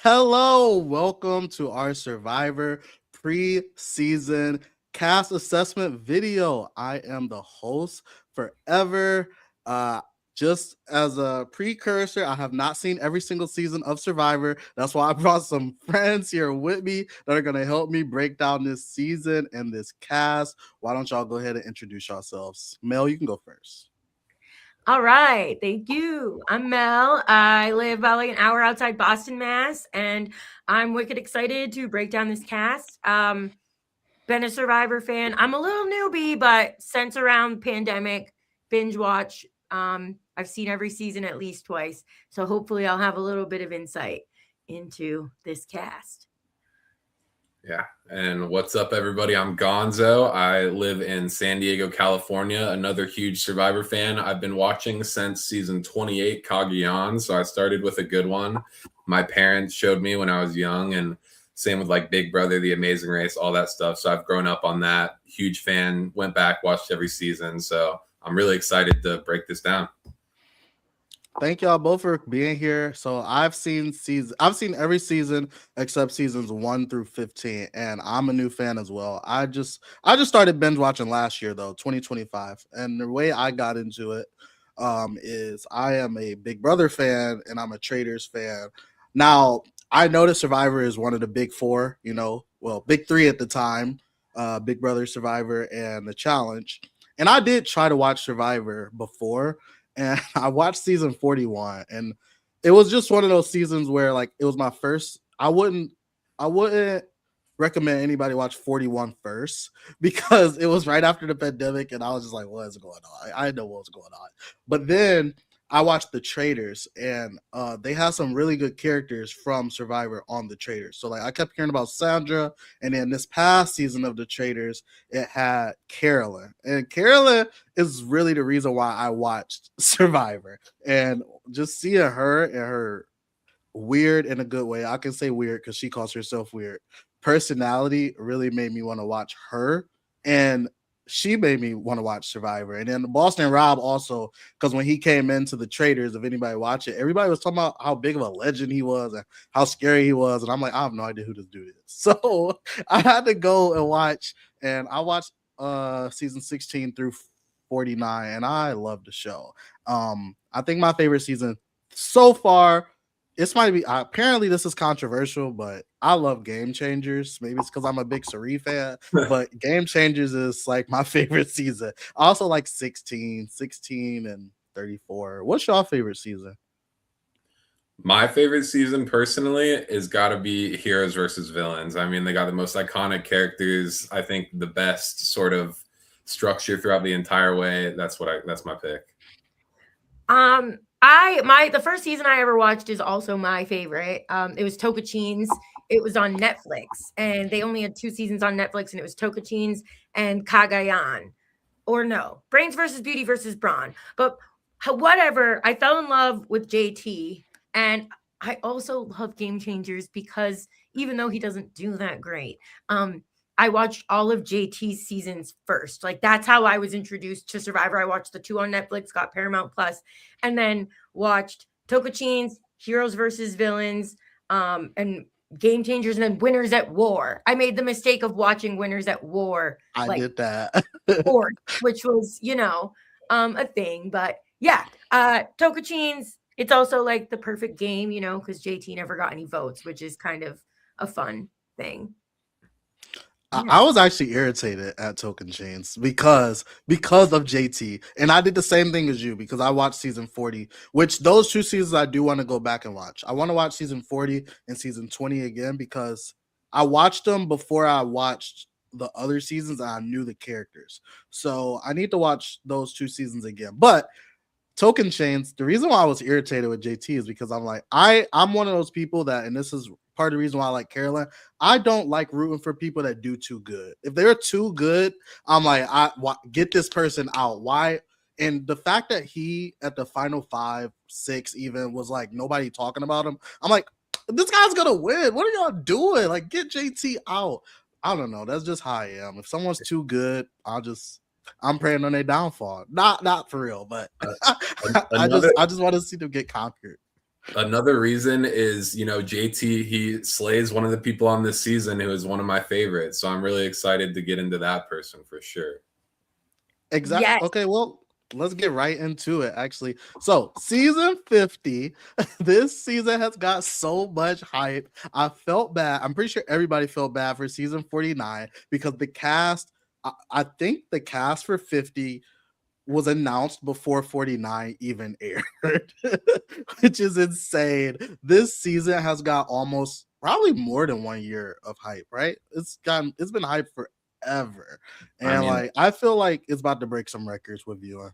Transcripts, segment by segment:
Hello, welcome to our Survivor preseason cast assessment video. I am the host forever. Uh, just as a precursor, I have not seen every single season of Survivor. That's why I brought some friends here with me that are going to help me break down this season and this cast. Why don't y'all go ahead and introduce yourselves? Mel, you can go first. All right, thank you. I'm Mel. I live about like an hour outside Boston, Mass, and I'm wicked excited to break down this cast. Been a Survivor fan. I'm a little newbie, but since around pandemic, binge watch. I've seen every season at least twice, so hopefully I'll have a little bit of insight into this cast. Yeah. And what's up, everybody? I'm Gonzo. I live in San Diego, California. Another huge Survivor fan. I've been watching since season 28, Cagayan. So I started with a good one. My parents showed me when I was young, and same with like Big Brother, The Amazing Race, all that stuff. So I've grown up on that. Huge fan. Went back, watched every season. So I'm really excited to break this down. Thank y'all both for being here. So I've seen every season except seasons 1 through 15, and I'm a new fan as well. I just started binge watching last year though, 2025. And the way I got into it is I am a Big Brother fan and I'm a Traders fan. Now, I know that Survivor is one of the big four, well, big three at the time, Big Brother, Survivor, and the Challenge. And I did try to watch Survivor before, and I watched season 41, and it was just one of those seasons where like it was my first. I wouldn't recommend anybody watch 41 first because it was right after the pandemic, and I was just like, what is going on? I know what was going on. But then I watched the Traders, and they have some really good characters from Survivor on the Traders. So like I kept hearing about Sandra, and then this past season of the Traders, it had Carolyn, and Carolyn is really the reason why I watched Survivor, and just seeing her and her weird in a good way. I can say weird because she calls herself weird. Personality really made me want to watch her, and she made me want to watch Survivor. And then Boston Rob also, because when he came into the Traders, if anybody watch it, everybody was talking about how big of a legend he was and how scary he was. And I'm like, I have no idea who this dude is. So I had to go and watch, and I watched season 16 through 49, and I love the show. I think my favorite season so far, this might be apparently this is controversial, but I love Game Changers. Maybe it's because I'm a big Suri fan, but Game Changers is like my favorite season. I also like 16 and 34. What's your favorite season? My favorite season personally is got to be Heroes versus Villains. I mean, they got the most iconic characters. I think the best sort of structure throughout the entire way. That's my pick. The first season I ever watched is also my favorite. It was Tocantins. It was on Netflix, and they only had 2 seasons on Netflix, and it was Tocantins and Cagayan. Or no, Brains versus Beauty versus Brawn. But whatever, I fell in love with JT, and I also love Game Changers because even though he doesn't do that great, I watched all of JT's seasons first. Like that's how I was introduced to Survivor. I watched the 2 on Netflix, got Paramount Plus, and then watched Tocantins, Heroes versus Villains, and Game Changers, and then Winners at War. I made the mistake of watching Winners at War I like did that. fourth, which was, a thing. But yeah, Tocantins, it's also like the perfect game, because JT never got any votes, which is kind of a fun thing. Yeah. I was actually irritated at Token Chains because of JT, and I did the same thing as you because I watched season 40, which those 2 seasons I do want to go back and watch. I want to watch season 40 and season 20 again because I watched them before I watched the other seasons and I knew the characters. So I need to watch those 2 seasons again. But Token Chains, the reason why I was irritated with JT is because I'm like, I'm one of those people that, and this is part of the reason why I like Carolyn. I don't like rooting for people that do too good. If they're too good, I'm like, get this person out. Why? And the fact that he at the final 5, 6 even was like nobody talking about him. I'm like, this guy's gonna win. What are y'all doing? Like, get JT out. I don't know. That's just how I am. If someone's too good, I'm praying on their downfall. Not for real, but Another I just want to see them get conquered. Another reason is, JT, he slays one of the people on this season who is one of my favorites. So I'm really excited to get into that person for sure. Exactly. Yes. Okay, well, let's get right into it, actually. So, season 50, this season has got so much hype. I felt bad. I'm pretty sure everybody felt bad for season 49 because the cast, I think the cast for 50 was announced before 49 even aired, which is insane. This season has got almost probably more than 1 year of hype, right? It's been hype forever. I And mean, like I feel like it's about to break some records with viewing.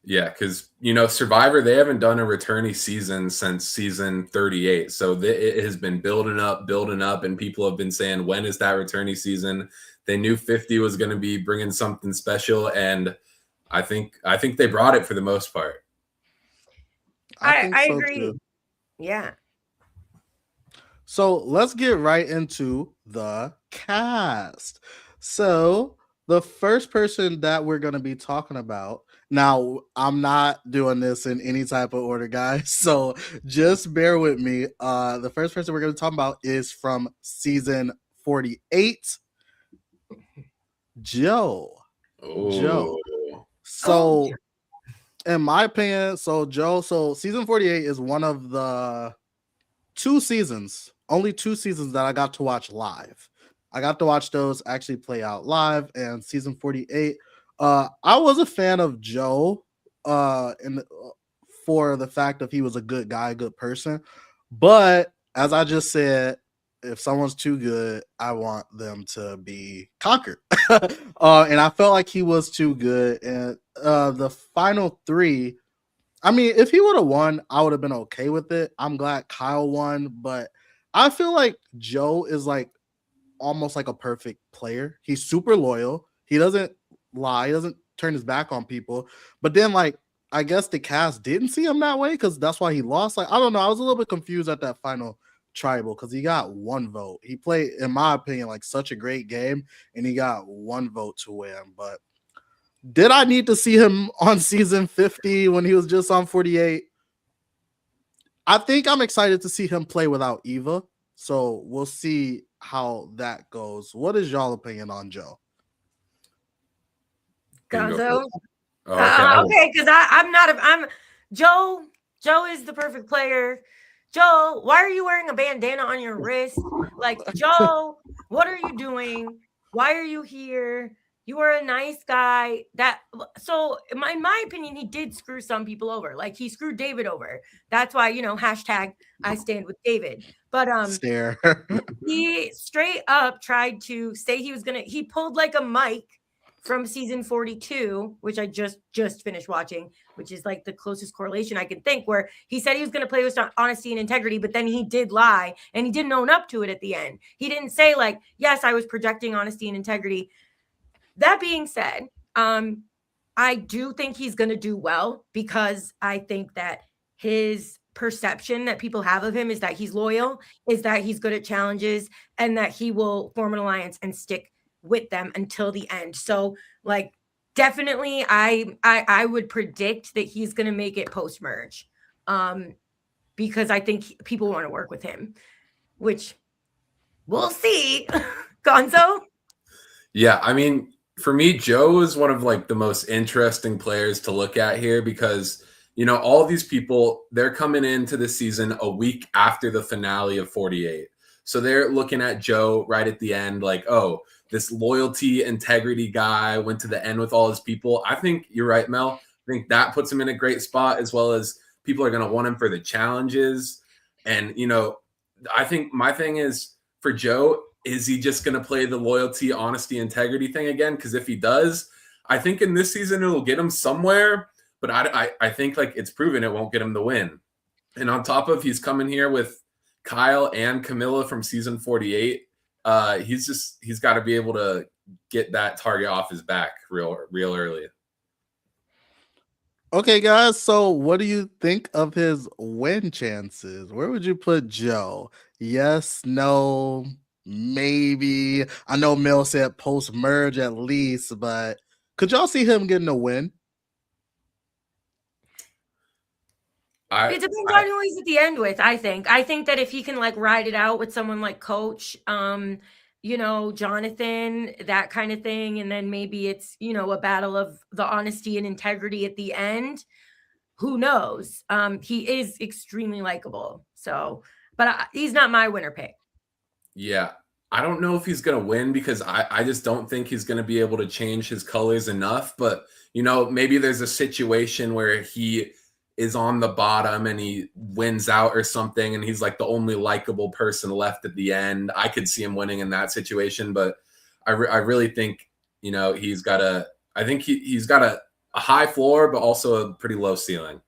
yeah, because Survivor, they haven't done a returnee season since season 38. So it has been building up, and people have been saying, when is that returnee season? They knew 50 was going to be bringing something special, and I think they brought it for the most part. I think I so agree. too. Yeah. So let's get right into the cast. So the first person that we're going to be talking about, now I'm not doing this in any type of order, guys, so just bear with me. The first person we're going to talk about is from season 48, Joe. Oh, So in my opinion, so season 48 is one of the only two seasons that I got to watch live. I got to watch those actually play out live, and season 48, I was a fan of Joe, for the fact that he was a good guy, good person. But as I just said, if someone's too good, I want them to be conquered. And I felt like he was too good. And the final three, I mean, if he would have won, I would have been okay with it. I'm glad Kyle won, but I feel like Joe is like almost like a perfect player. He's super loyal. He doesn't lie. He doesn't turn his back on people. But then, like, I guess the cast didn't see him that way because that's why he lost. Like, I don't know. I was a little bit confused at that final tribal because he got one vote. He played, in my opinion, like such a great game, and he got one vote to win. But did I need to see him on season 50 when he was just on 48? I think I'm excited to see him play without Eva. So we'll see how that goes. What is y'all opinion on Joe? Gonzo. okay. Okay, because I'm Joe. Joe is the perfect player. Joe, why are you wearing a bandana on your wrist? Like, Joe, what are you doing? Why are you here? You are a nice guy. So in my opinion, he did screw some people over. Like, he screwed David over. That's why, hashtag I stand with David. But Stare. he straight up tried to say he pulled like a Mike from season 42, which I just finished watching, which is like the closest correlation I can think, where he said he was going to play with honesty and integrity, but then he did lie and he didn't own up to it at the end. He didn't say like, yes, I was projecting honesty and integrity. That being said, I do think he's going to do well because I think that his perception that people have of him is that he's loyal, is that he's good at challenges, and that he will form an alliance and stick with them until the end. So like definitely I would predict that he's going to make it post merge. Because I think people want to work with him, which we'll see. Gonzo? Yeah, I mean, for me, Joe is one of like the most interesting players to look at here because all these people, they're coming into the season a week after the finale of 48. So they're looking at Joe right at the end, like, oh, this loyalty, integrity guy went to the end with all his people. I think you're right, Mel. I think that puts him in a great spot, as well as people are going to want him for the challenges. And, I think my thing is for Joe, is he just going to play the loyalty, honesty, integrity thing again? Because if he does, I think in this season it'll get him somewhere. But I think like it's proven it won't get him the win. And on top of he's coming here with Kyle and Camilla from season 48. He's got to be able to get that target off his back real early. Okay, guys. So what do you think of his win chances? Where would you put Joe? Yes, no, maybe. I know Mel said post merge at least, but could y'all see him getting a win? It depends on who he's at the end with, I think. I think that if he can like ride it out with someone like Coach, Jonathan, that kind of thing, and then maybe it's, a battle of the honesty and integrity at the end. Who knows? He is extremely likable. So, but he's not my winner pick. Yeah. I don't know if he's going to win because I just don't think he's going to be able to change his colors enough. But, maybe there's a situation where he is on the bottom and he wins out or something, and he's like the only likable person left at the end. I could see him winning in that situation. But I really think, he's got he's got a high floor, but also a pretty low ceiling.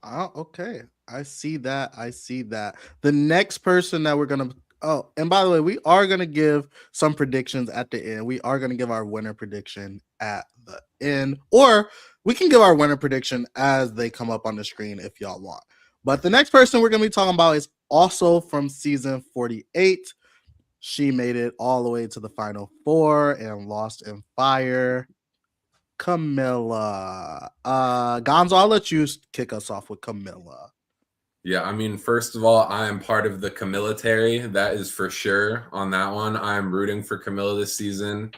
Oh, okay. I see that. The next person that we're gonna. Oh, and by the way, we are gonna give some predictions at the end. We are gonna give our winner prediction at the end, or we can give our winner prediction as they come up on the screen if y'all want. But the next person we're gonna be talking about is also from season 48. She made it all the way to the final 4 and lost in fire. Camilla. Gonzo, I'll let you kick us off with Camilla. Yeah, I mean, first of all, I am part of the Camilitary. That is for sure on that one. I'm rooting for Camilla this season.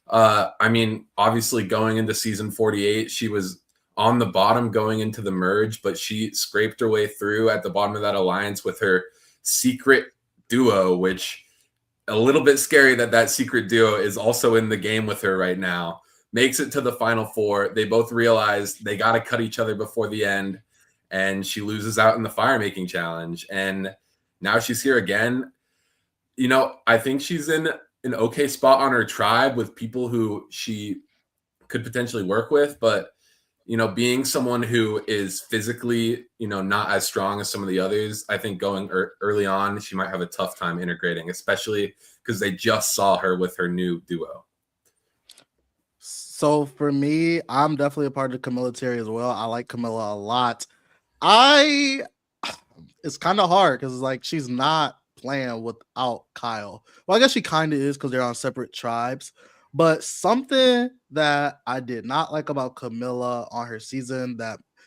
I mean, obviously going into season 48, she was on the bottom going into the merge, but she scraped her way through at the bottom of that alliance with her secret duo, which a little bit scary that secret duo is also in the game with her right now. Makes it to the final 4. They both realize they got to cut each other before the end, and she loses out in the fire making challenge. And now she's here again. I think she's in an okay spot on her tribe with people who she could potentially work with, but being someone who is physically, not as strong as some of the others, I think going early on, she might have a tough time integrating, especially because they just saw her with her new duo. So for me, I'm definitely a part of the Camilitary as well. I like Camilla a lot. It's kind of hard because like she's not playing without Kyle. Well, I guess she kind of is because they're on separate tribes. But something that I did not like about Camilla on her season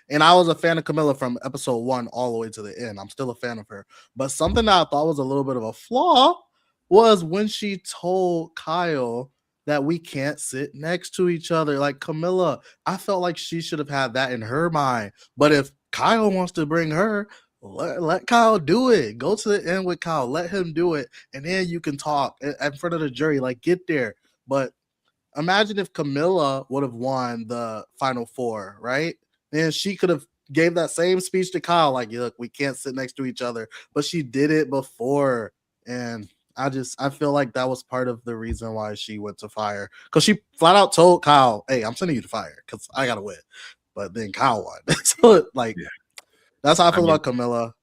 and I was a fan of Camilla from episode 1 all the way to the end. I'm still a fan of her. But something that I thought was a little bit of a flaw was when she told Kyle that we can't sit next to each other. Like Camilla, I felt like she should have had that in her mind. But if Kyle wants to bring her, let Kyle do it. Go to the end with Kyle. Let him do it. And then you can talk in front of the jury. Like, get there. But imagine if Camilla would have won the final 4, right? Then she could have gave that same speech to Kyle. Like, look, we can't sit next to each other. But she did it before. And I feel like that was part of the reason why she went to fire. Because she flat out told Kyle, hey, I'm sending you to fire because I got to win. But then Kyle won. So, that's how I feel about Camilla.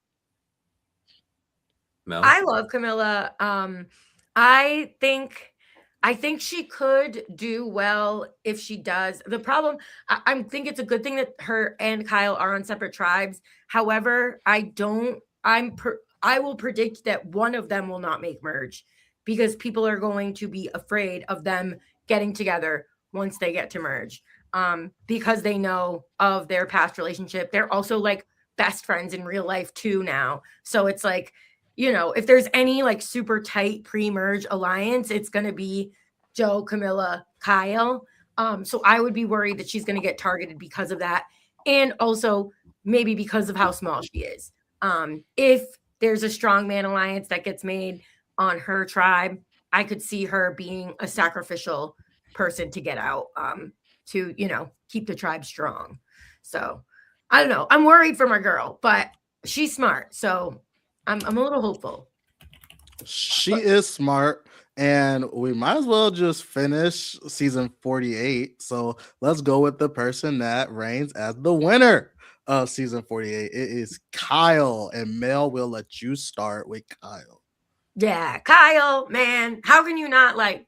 Mel? I love Camilla. I think she could do well if she does. The problem, I think it's a good thing that her and Kyle are on separate tribes. However, I will predict that one of them will not make merge because people are going to be afraid of them getting together once they get to merge. Because they know of their past relationship. They're also like best friends in real life too now. So it's like, if there's any like super tight pre-merge alliance, it's going to be Joe, Camilla, Kyle. So I would be worried that she's going to get targeted because of that. And also maybe because of how small she is. If there's a strongman alliance that gets made on her tribe, I could see her being a sacrificial person to get out, to, keep the tribe strong. So I don't know. I'm worried for my girl, but she's smart. So I'm a little hopeful. She is smart, and we might as well just finish season 48. So let's go with the person that reigns as the winner of season 48. It is Kyle, and Mel will let you start with Kyle. Yeah, Kyle, man, how can you not like?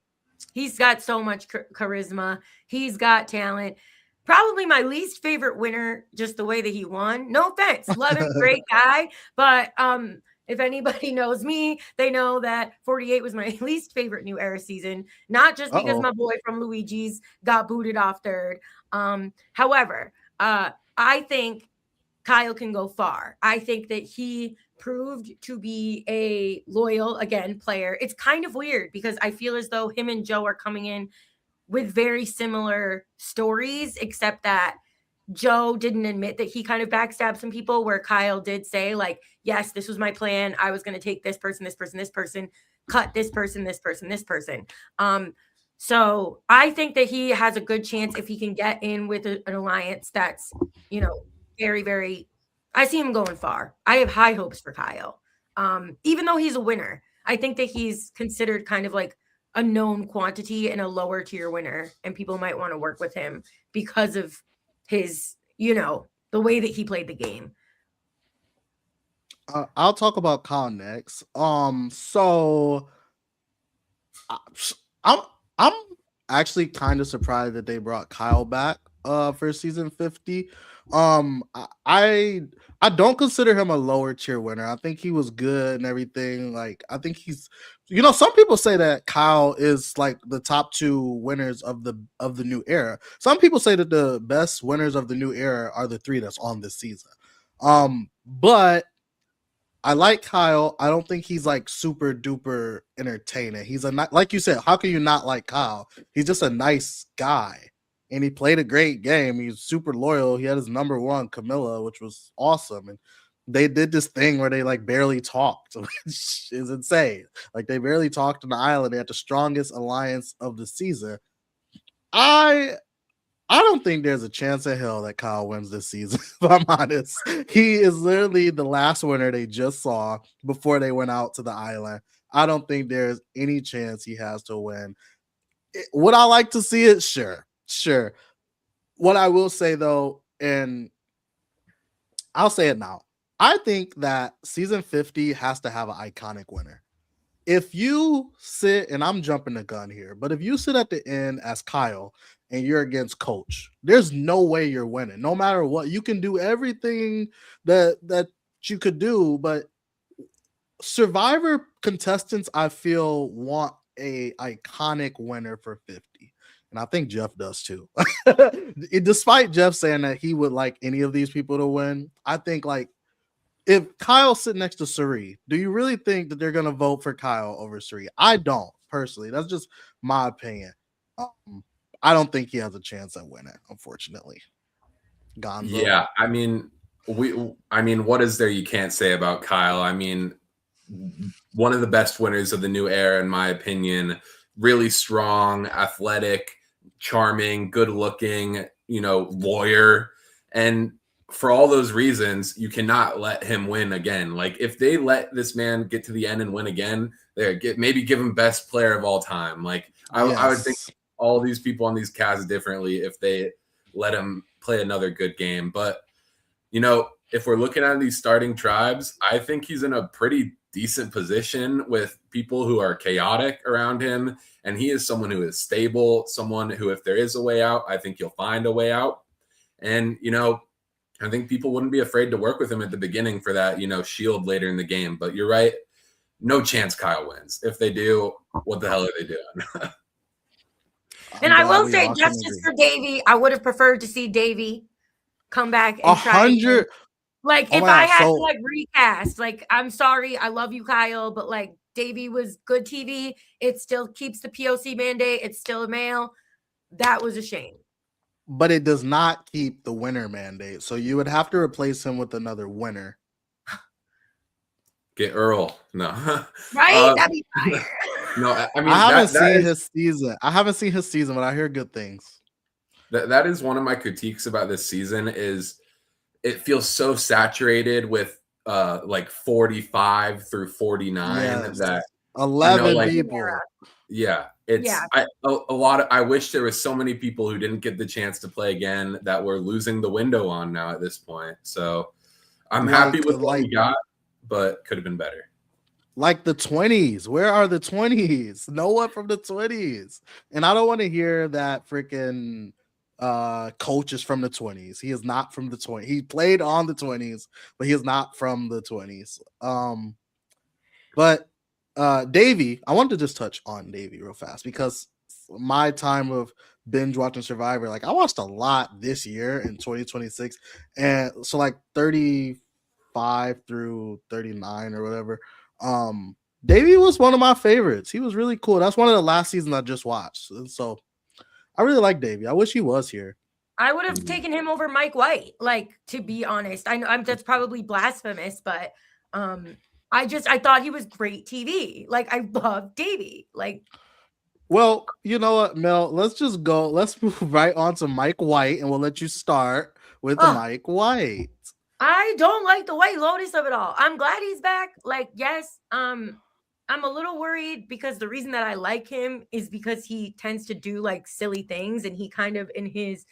He's got so much charisma. He's got talent. Probably my least favorite winner, just the way that he won. No offense, love him, great guy. But if anybody knows me, they know that 48 was my least favorite New Era season. Not just because my boy from Luigi's got booted off third. However, I think Kyle can go far. I think that he proved to be a loyal, again, player. It's kind of weird because I feel as though him and Joe are coming in with very similar stories, except that Joe didn't admit that he kind of backstabbed some people, where Kyle did say, like, yes, this was my plan. I was going to take this person, cut this person, this person, this person. So I think that he has a good chance if he can get in with an alliance that's, very, very, I see him going far. I have high hopes for Kyle. Even though he's a winner, I think that he's considered kind of like a known quantity and a lower tier winner, and people might want to work with him because of his, the way that he played the game. I'll talk about Kyle next. So I'm I'm actually kind of surprised that they brought Kyle back for season 50. I don't consider him a lower tier winner. I think he was good and everything. Like, I think he's, some people say that Kyle is like the top 2 winners of the new era. Some people say that the best winners of the new era are the 3 that's on this season. But I like Kyle. I don't think he's like super duper entertaining. He's like you said, how can you not like Kyle? He's just a nice guy. And he played a great game. He's super loyal. He had his number 1, Camilla, which was awesome. And they did this thing where they like barely talked, which is insane. Like, they barely talked on the island. They had the strongest alliance of the season. I don't think there's a chance in hell that Kyle wins this season, if I'm honest. He is literally the last winner they just saw before they went out to the island. I don't think there's any chance he has to win. Would I like to see it? Sure. What I will say, though, and I'll say it now, I think that season 50 has to have an iconic winner. If you sit, and I'm jumping the gun here, but if you sit at the end as Kyle and you're against Coach, there's no way you're winning. No matter what, you can do everything that you could do, but Survivor contestants, I feel, want a iconic winner for 50. And I think Jeff does too. Despite Jeff saying that he would like any of these people to win, I think, like, if Kyle's sitting next to Suri, do you really think that they're going to vote for Kyle over Suri? I don't, personally. That's just my opinion. I don't think he has a chance at winning, unfortunately. Gonzo. Yeah, I mean, what is there you can't say about Kyle? I mean, one of the best winners of the new era, in my opinion. Really strong, athletic, charming, good looking, lawyer. And for all those reasons, you cannot let him win again. Like, if they let this man get to the end and win again, maybe give him best player of all time. Like, I would think all these people on these casts differently if they let him play another good game. But, if we're looking at these starting tribes, I think he's in a pretty decent position with people who are chaotic around him. And he is someone who is stable, someone who, if there is a way out, I think you'll find a way out. And, I think people wouldn't be afraid to work with him at the beginning for that, shield later in the game. But you're right. No chance Kyle wins. If they do, what the hell are they doing? And I will say, just for Davey, I would have preferred to see Davey come back and 100. Like, if I had to like recast, like, I'm sorry, I love you, Kyle, but like, Davey was good TV. It still keeps the POC mandate. It's still a male. That was a shame. But it does not keep the winner mandate. So you would have to replace him with another winner. Get Earl. No. Right? That'd be fire. No, I mean, I haven't seen his season. I haven't seen his season, but I hear good things. That is one of my critiques about this season is it feels so saturated with like 45 through 49 that 11 people. Yeah, it's a lot of. I wish there was so many people who didn't get the chance to play again that we're losing the window on now at this point. So I'm happy with what we got, but could have been better. Like the 20s. Where are the 20s? No one from the 20s. And I don't want to hear that freaking Coach is from the 20s. He is not from the 20s. He played on the 20s, but he is not from the 20s. But Davey, I want to just touch on Davey real fast because my time of binge watching Survivor. Like I watched a lot this year in 2026, and so like 35 through 39 or whatever. Davey was one of my favorites. He was really cool. That's one of the last seasons I just watched, and so I really like Davey. I wish he was here. I would have taken him over Mike White, like, to be honest. I know that's probably blasphemous, but I thought he was great TV. Like, I love Davey. Like, well, you know what, Mel? Let's just go. Let's move right on to Mike White, and we'll let you start with Mike White. I don't like the White Lotus of it all. I'm glad he's back. Like, yes, I'm a little worried because the reason that I like him is because he tends to do like silly things, and he kind of in his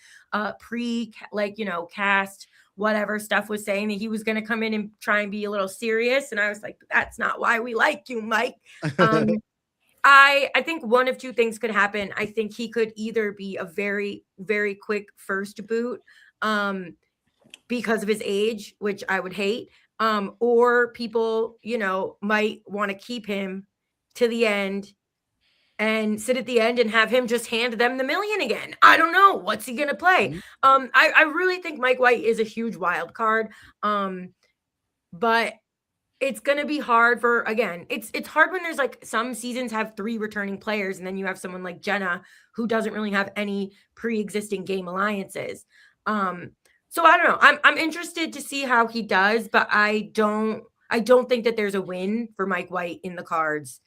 cast whatever stuff was saying that he was going to come in and try and be a little serious, and I was like, that's not why we like you, Mike. I think one of two things could happen. I think he could either be a very, very quick first boot because of his age, which I would hate, or people, might want to keep him to the end and sit at the end and have him just hand them the million again. I don't know. What's he going to play? I really think Mike White is a huge wild card. But it's going to be hard it's hard when there's like some seasons have 3 returning players, and then you have someone like Jenna who doesn't really have any pre-existing game alliances. So I don't know. I'm interested to see how he does, but I don't think that there's a win for Mike White in the cards,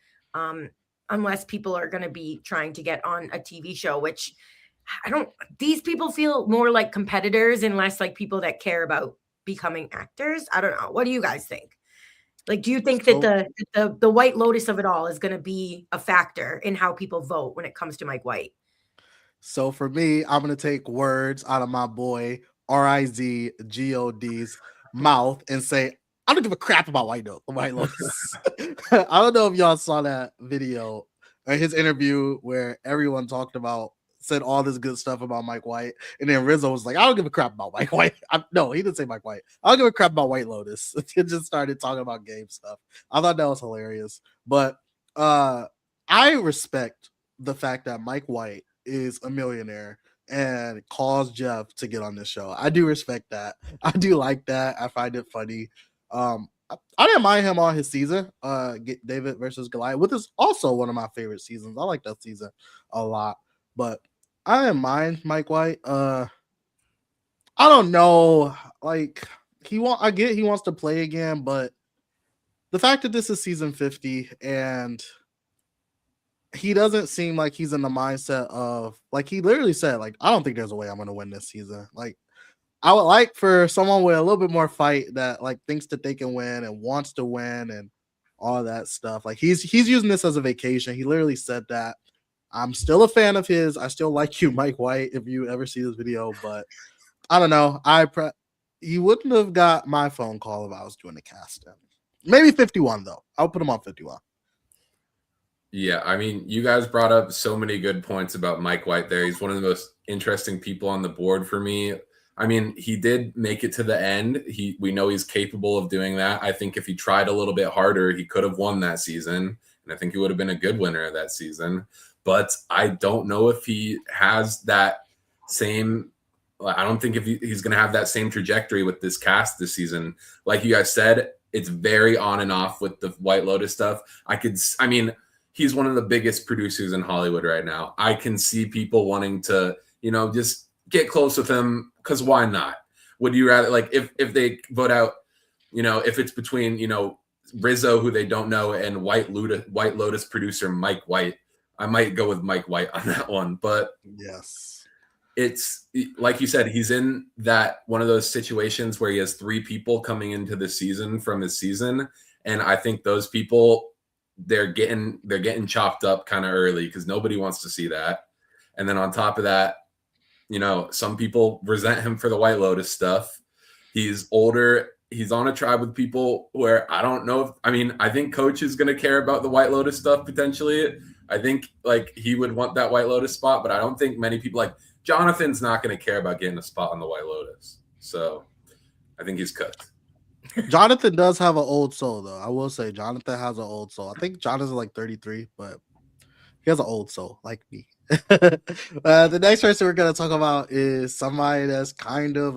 unless people are going to be trying to get on a TV show, which these people feel more like competitors and less like people that care about becoming actors. I don't know. What do you guys think? Like, do you think that the White Lotus of it all is going to be a factor in how people vote when it comes to Mike White? So for me, I'm going to take words out of my boy RIZGOD's mouth and say, I don't give a crap about White Lotus. I don't know if y'all saw that video or his interview where everyone said all this good stuff about Mike White, and then Rizzo was like, I don't give a crap about Mike White. No, he didn't say Mike White. I don't give a crap about White Lotus. He just started talking about game stuff. I thought that was hilarious. But I respect the fact that Mike White is a millionaire and calls Jeff to get on this show. I do respect that. I do like that. I find it funny. I didn't mind him on his season, David versus Goliath, which is also one of my favorite seasons. I like that season a lot. But I didn't mind Mike White. I don't know. Like I get he wants to play again, but the fact that this is season 50 and he doesn't seem like he's in the mindset of, like, he literally said, like, I don't think there's a way I'm going to win this season. Like, I would like for someone with a little bit more fight that like thinks that they can win and wants to win and all that stuff. Like he's using this as a vacation. He literally said that. I'm still a fan of his. I still like you, Mike White, if you ever see this video, but I don't know. He wouldn't have got my phone call if I was doing the casting. Maybe 51 though. I'll put him on 51. Yeah, I mean, you guys brought up so many good points about Mike White there. He's one of the most interesting people on the board for me. I mean, he did make it to the end. We know he's capable of doing that. I think if he tried a little bit harder, he could have won that season. And I think he would have been a good winner of that season. But I don't know if he has that same, I don't think if he's going to have that same trajectory with this cast this season. Like you guys said, it's very on and off with the White Lotus stuff. He's one of the biggest producers in Hollywood right now. I can see people wanting to, just get close with him, because why not? Would you rather, like, if they vote out, if it's between, Rizzo, who they don't know, and White Lotus producer Mike White, I might go with Mike White on that one. But yes, it's like you said, he's in that one of those situations where he has 3 people coming into the season from his season. And I think those people, they're getting chopped up kind of early because nobody wants to see that. And then on top of that, some people resent him for the White Lotus stuff. He's older. He's on a tribe with people where I don't know I think Coach is going to care about the White Lotus stuff potentially. I think like he would want that White Lotus spot, but I don't think many people, like Jonathan's not going to care about getting a spot on the White Lotus. So I think he's cooked. Jonathan does have an old soul, though. I will say Jonathan has an old soul. I think Jonathan's like 33, but he has an old soul like me. The next person we're gonna talk about is somebody that's kind of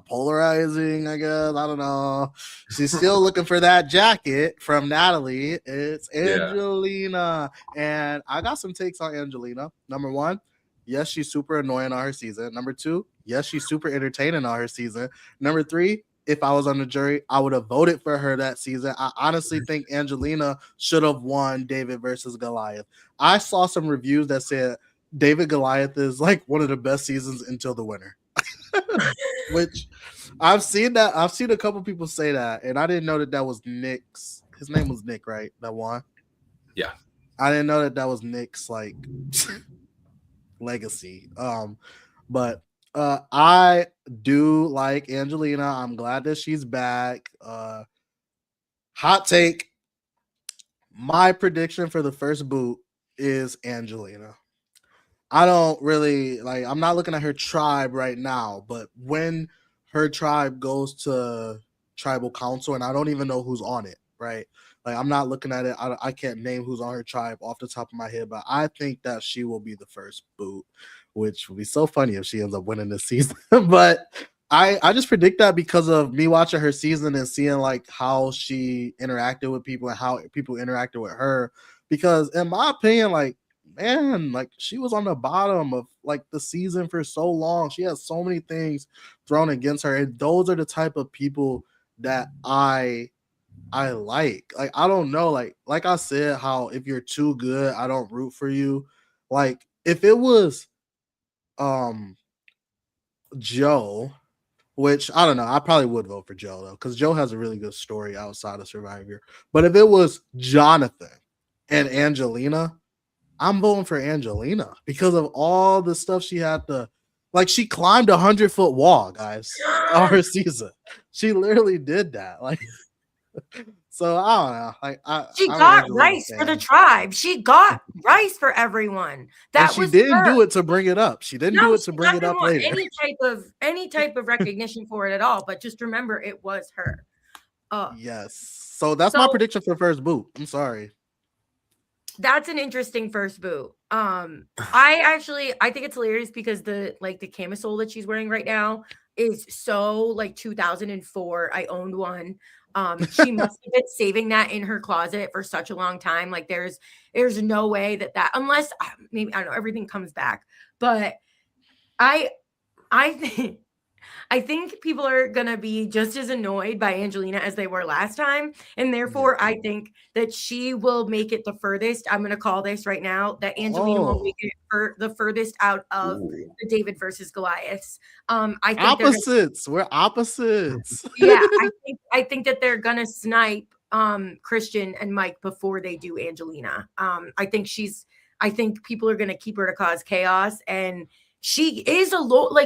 polarizing, I guess. I don't know. She's still looking for that jacket from Natalie. It's Yeah. Angelina. And I got some takes on Angelina. Number one, yes, she's super annoying on her season. Number two, yes, she's super entertaining on her season. Number three, if I was on the jury, I would have voted for her that season. I honestly think Angelina should have won David versus Goliath. I saw some reviews that said David Goliath is like one of the best seasons until the winner. Which I've seen that. I've seen a couple people say that, and I didn't know that was Nick's. His name was Nick, right? That won. Yeah. I didn't know that was Nick's like legacy. But I do like Angelina. I'm glad that she's back. Hot take. My prediction for the first boot is Angelina. I don't really like, I'm not looking at her tribe right now, but when her tribe goes to tribal council, and I don't even know who's on it, right? Like, I'm not looking at it. I can't name who's on her tribe off the top of my head, but I think that she will be the first boot, which would be so funny if she ends up winning this season. But I just predict that because of me watching her season and seeing like how she interacted with people and how people interacted with her. Because in my opinion, like, man, like she was on the bottom of like the season for so long. She has so many things thrown against her, and those are the type of people that I like. Like, I don't know, like I said, how if you're too good, I don't root for you. Like, if it was Joe, which I don't know, I probably would vote for Joe though, because Joe has a really good story outside of Survivor. But if it was Jonathan and Angelina, I'm voting for Angelina because of all the stuff she had to, like, she climbed 100-foot wall, guys, on her season. She literally did that. Like, so I don't know. Like, she I'm got Angelina rice fan. for the tribe. She got rice for everyone. That And she was didn't her. do it to bring it up. She didn't do it to bring it up later. Any type of recognition for it at all. But just remember, it was her. Yes. So that's my prediction for first boot. I'm sorry. That's an interesting first boot. I think it's hilarious because the camisole that she's wearing right now is so like 2004. I owned one. She must have been saving that in her closet for such a long time. Like there's no way that unless maybe, I don't know, everything comes back. But I think people are going to be just as annoyed by Angelina as they were last time. And therefore, I think that she will make it the furthest. I'm going to call this right now, that Angelina will make it the furthest out of the David versus Goliaths. I think opposites. We're opposites. Yeah, I think that they're going to snipe Christian and Mike before they do Angelina. I think people are going to keep her to cause chaos, and she is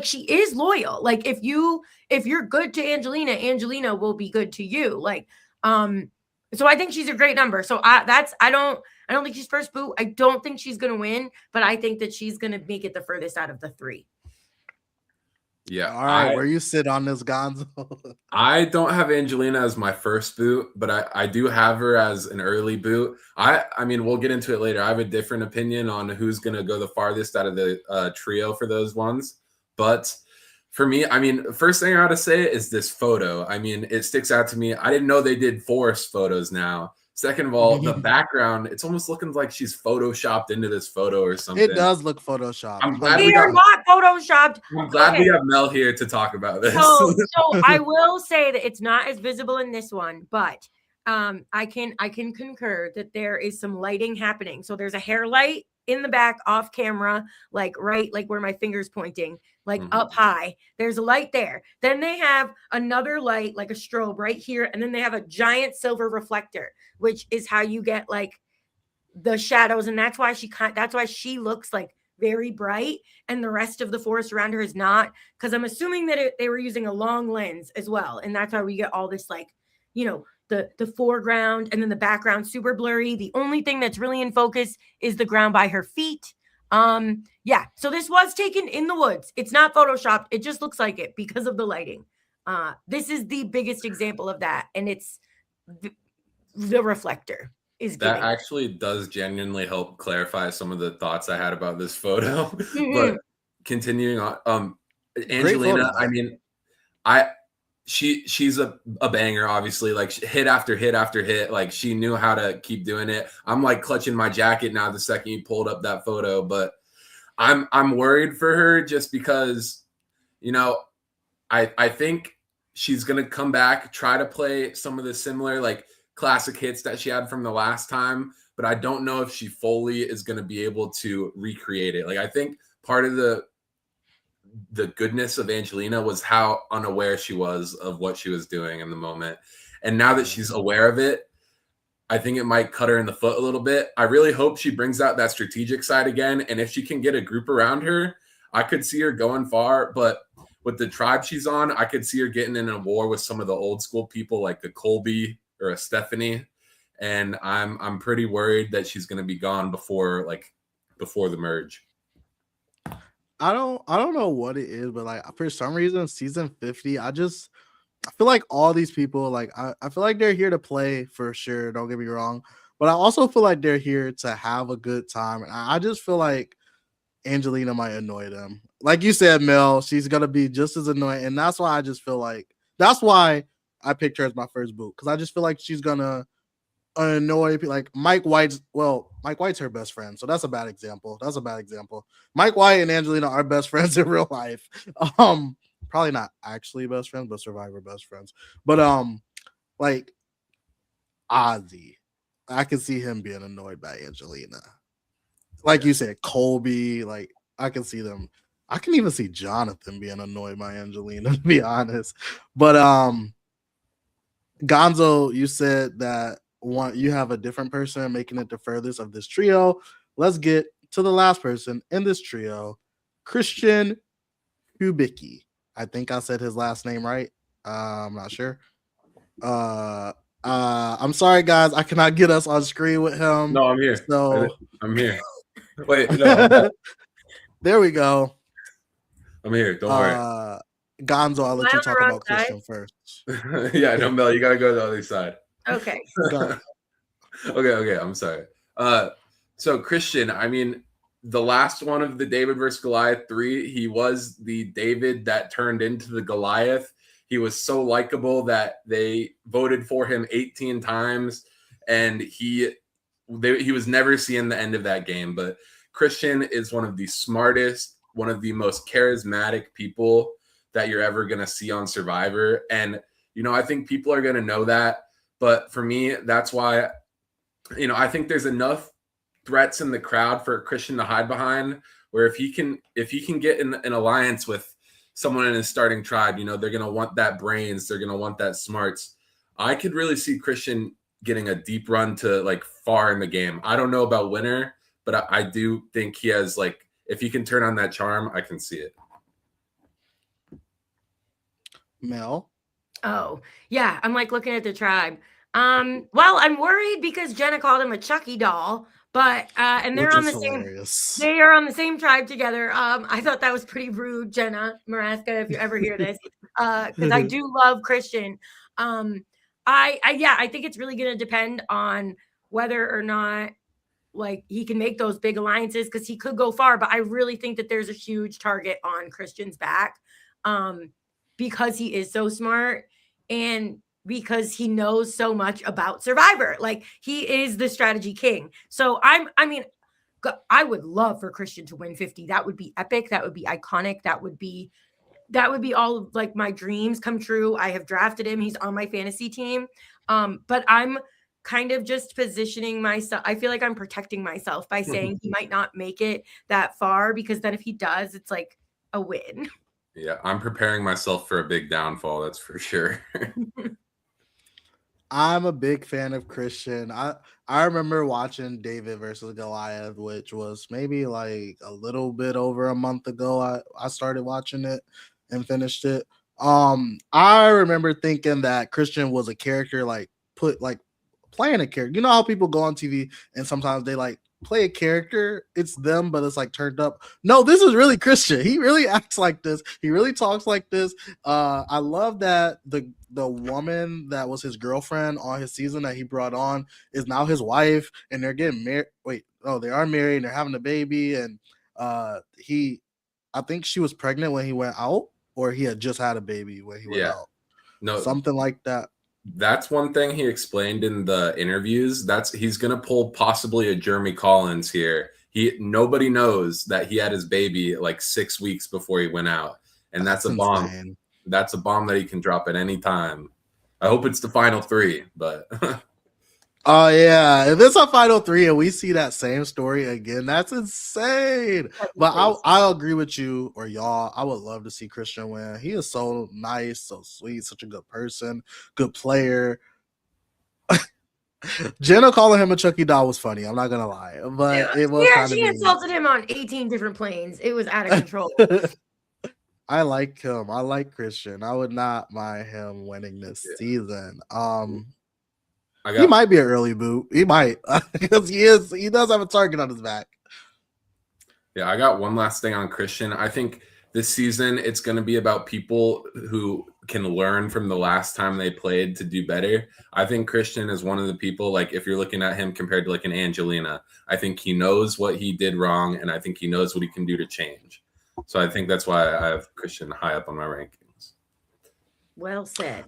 she is loyal. Like if you're good to Angelina, Angelina will be good to you. Like, so I think she's a great number. So I don't think she's first boot. I don't think she's gonna win, but I think that she's gonna make it the furthest out of the three. Yeah. All right, where you sit on this, Gonzo? I don't have Angelina as my first boot, but I do have her as an early boot. I mean, we'll get into it later. I have a different opinion on who's going to go the farthest out of the trio for those ones. But for me, I mean, first thing I got to say is this photo. I mean, it sticks out to me. I didn't know they did forest photos now. Second of all, the background, it's almost looking like she's photoshopped into this photo or something. It does look photoshopped. I'm glad we are not photoshopped. I'm glad we have Mel here to talk about this. So I will say that it's not as visible in this one, but I can concur that there is some lighting happening. So there's a hair light in the back off camera, like right like where my finger's pointing, like up high. There's a light there. Then they have another light, like a strobe right here, and then they have a giant silver reflector, which is how you get like the shadows, and that's why she looks like very bright, and the rest of the forest around her is not, because I'm assuming that they were using a long lens as well, and that's why we get all this, like, you know, the foreground and then the background super blurry. The only thing that's really in focus is the ground by her feet. Yeah, so this was taken in the woods. It's not photoshopped. It just looks like it because of the lighting. This is the biggest example of that, and it's the reflector. is That giving. actually does genuinely help clarify some of the thoughts I had about this photo. Mhm. But continuing on, Great Angelina, photo, I though. mean, she's a banger, obviously, like hit after hit after hit. Like she knew how to keep doing it. I'm like clutching my jacket now the second you pulled up that photo, but I'm worried for her just because, you know, I think she's gonna come back, try to play some of the similar like classic hits that she had from the last time, but I don't know if she fully is gonna be able to recreate it. Like I think part of the goodness of Angelina was how unaware she was of what she was doing in the moment. And now that she's aware of it, I think it might cut her in the foot a little bit. I really hope she brings out that strategic side again. And if she can get a group around her, I could see her going far. But with the tribe she's on, I could see her getting in a war with some of the old school people like a Colby or a Stephanie. And I'm pretty worried that she's gonna be gone before the merge. I don't know what it is, but like for some reason, season 50, I feel like all these people, like I feel like they're here to play for sure. Don't get me wrong, but I also feel like they're here to have a good time, and I just feel like Angelina might annoy them. Like you said, Mel, she's gonna be just as annoying, and that's why I just feel like that's why I picked her as my first boot because I just feel like she's gonna annoy people. Like Mike White's. Well, Mike White's her best friend, so that's a bad example. That's a bad example. Mike White and Angelina are best friends in real life. Um, Probably not actually best friends, but Survivor best friends. But like Ozzy, I can see him being annoyed by Angelina. Like you said, Colby, like I can see them. I can even see Jonathan being annoyed by Angelina, to be honest. But Gonzo, you said that you have a different person making it the furthest of this trio. Let's get to the last person in this trio, Christian Kubicki. I think I said his last name right. I'm not sure. I'm sorry, guys. I cannot get us on screen with him. No, I'm here. So I'm here. Wait, no, there we go. I'm here. Don't worry. Gonzo, I'll let Am I you on the talk wrong about side? Christian first. Yeah, no, Mel, you gotta go to the other side. Okay. Go. Okay, I'm sorry. So Christian, I mean, the last one of the David versus Goliath 3, he was the David that turned into the Goliath. He was so likable that they voted for him 18 times, and he was never seeing the end of that game. But Christian is one of the smartest, one of the most charismatic people that you're ever going to see on Survivor. And, you know, I think people are going to know that. But for me, that's why, you know, I think there's enough threats in the crowd for Christian to hide behind, where if he can get in an alliance with someone in his starting tribe, you know, they're going to want that brains. They're going to want that smarts. I could really see Christian getting a deep run to like far in the game. I don't know about winner, but I do think he has, like, if he can turn on that charm, I can see it. Mel. Oh, yeah. I'm like looking at the tribe. Well, I'm worried because Jenna called him a Chucky doll, but and they're Which on is the same. hilarious. They are on the same tribe together. I thought that was pretty rude, Jenna Maraska, if you ever hear this, because I do love Christian. I think it's really going to depend on whether or not like he can make those big alliances because he could go far. But I really think that there's a huge target on Christian's back because he is so smart and because he knows so much about Survivor. Like he is the strategy king. So I mean, I would love for Christian to win 50. That would be epic. That would be iconic. That would be all of like my dreams come true. I have drafted him. He's on my fantasy team. But I'm kind of just positioning myself. I feel like I'm protecting myself by saying he might not make it that far because then if he does, it's like a win. Yeah, I'm preparing myself for a big downfall. That's for sure. I'm a big fan of Christian. I remember watching David versus Goliath, which was maybe like a little bit over a month ago. I started watching it and finished it. I remember thinking that Christian was a character like playing a character. You know how people go on TV and sometimes they like play a character, it's them, but it's like turned up. No, this is really Christian. He really acts like this. He really talks like this. I love that the woman that was his girlfriend on his season that he brought on is now his wife, and they're getting married. Wait, oh, they are married and they're having a baby, and he, I think she was pregnant when he went out, or he had just had a baby when he went out. No, something like that. That's one thing he explained in the interviews. He's gonna pull possibly a Jeremy Collins here. Nobody knows that he had his baby like 6 weeks before he went out, and that's a bomb. Insane. That's a bomb that he can drop at any time. I hope it's the final three, but oh yeah, if it's a final three and we see that same story again, that's insane. But I'll agree with you or y'all. I would love to see Christian win. He is so nice, so sweet, such a good person, good player. Jenna calling him a Chucky doll was funny. I'm not gonna lie, but it was kind of. She insulted him on 18 different planes. It was out of control. I like him. I like Christian. I would not mind him winning this season. He might be an early boot. He might, because he does have a target on his back. Yeah, I got one last thing on Christian. I think this season it's going to be about people who can learn from the last time they played to do better. I think Christian is one of the people, like if you're looking at him compared to like an Angelina, I think he knows what he did wrong, and I think he knows what he can do to change. So I think that's why I have Christian high up on my rankings. Well said.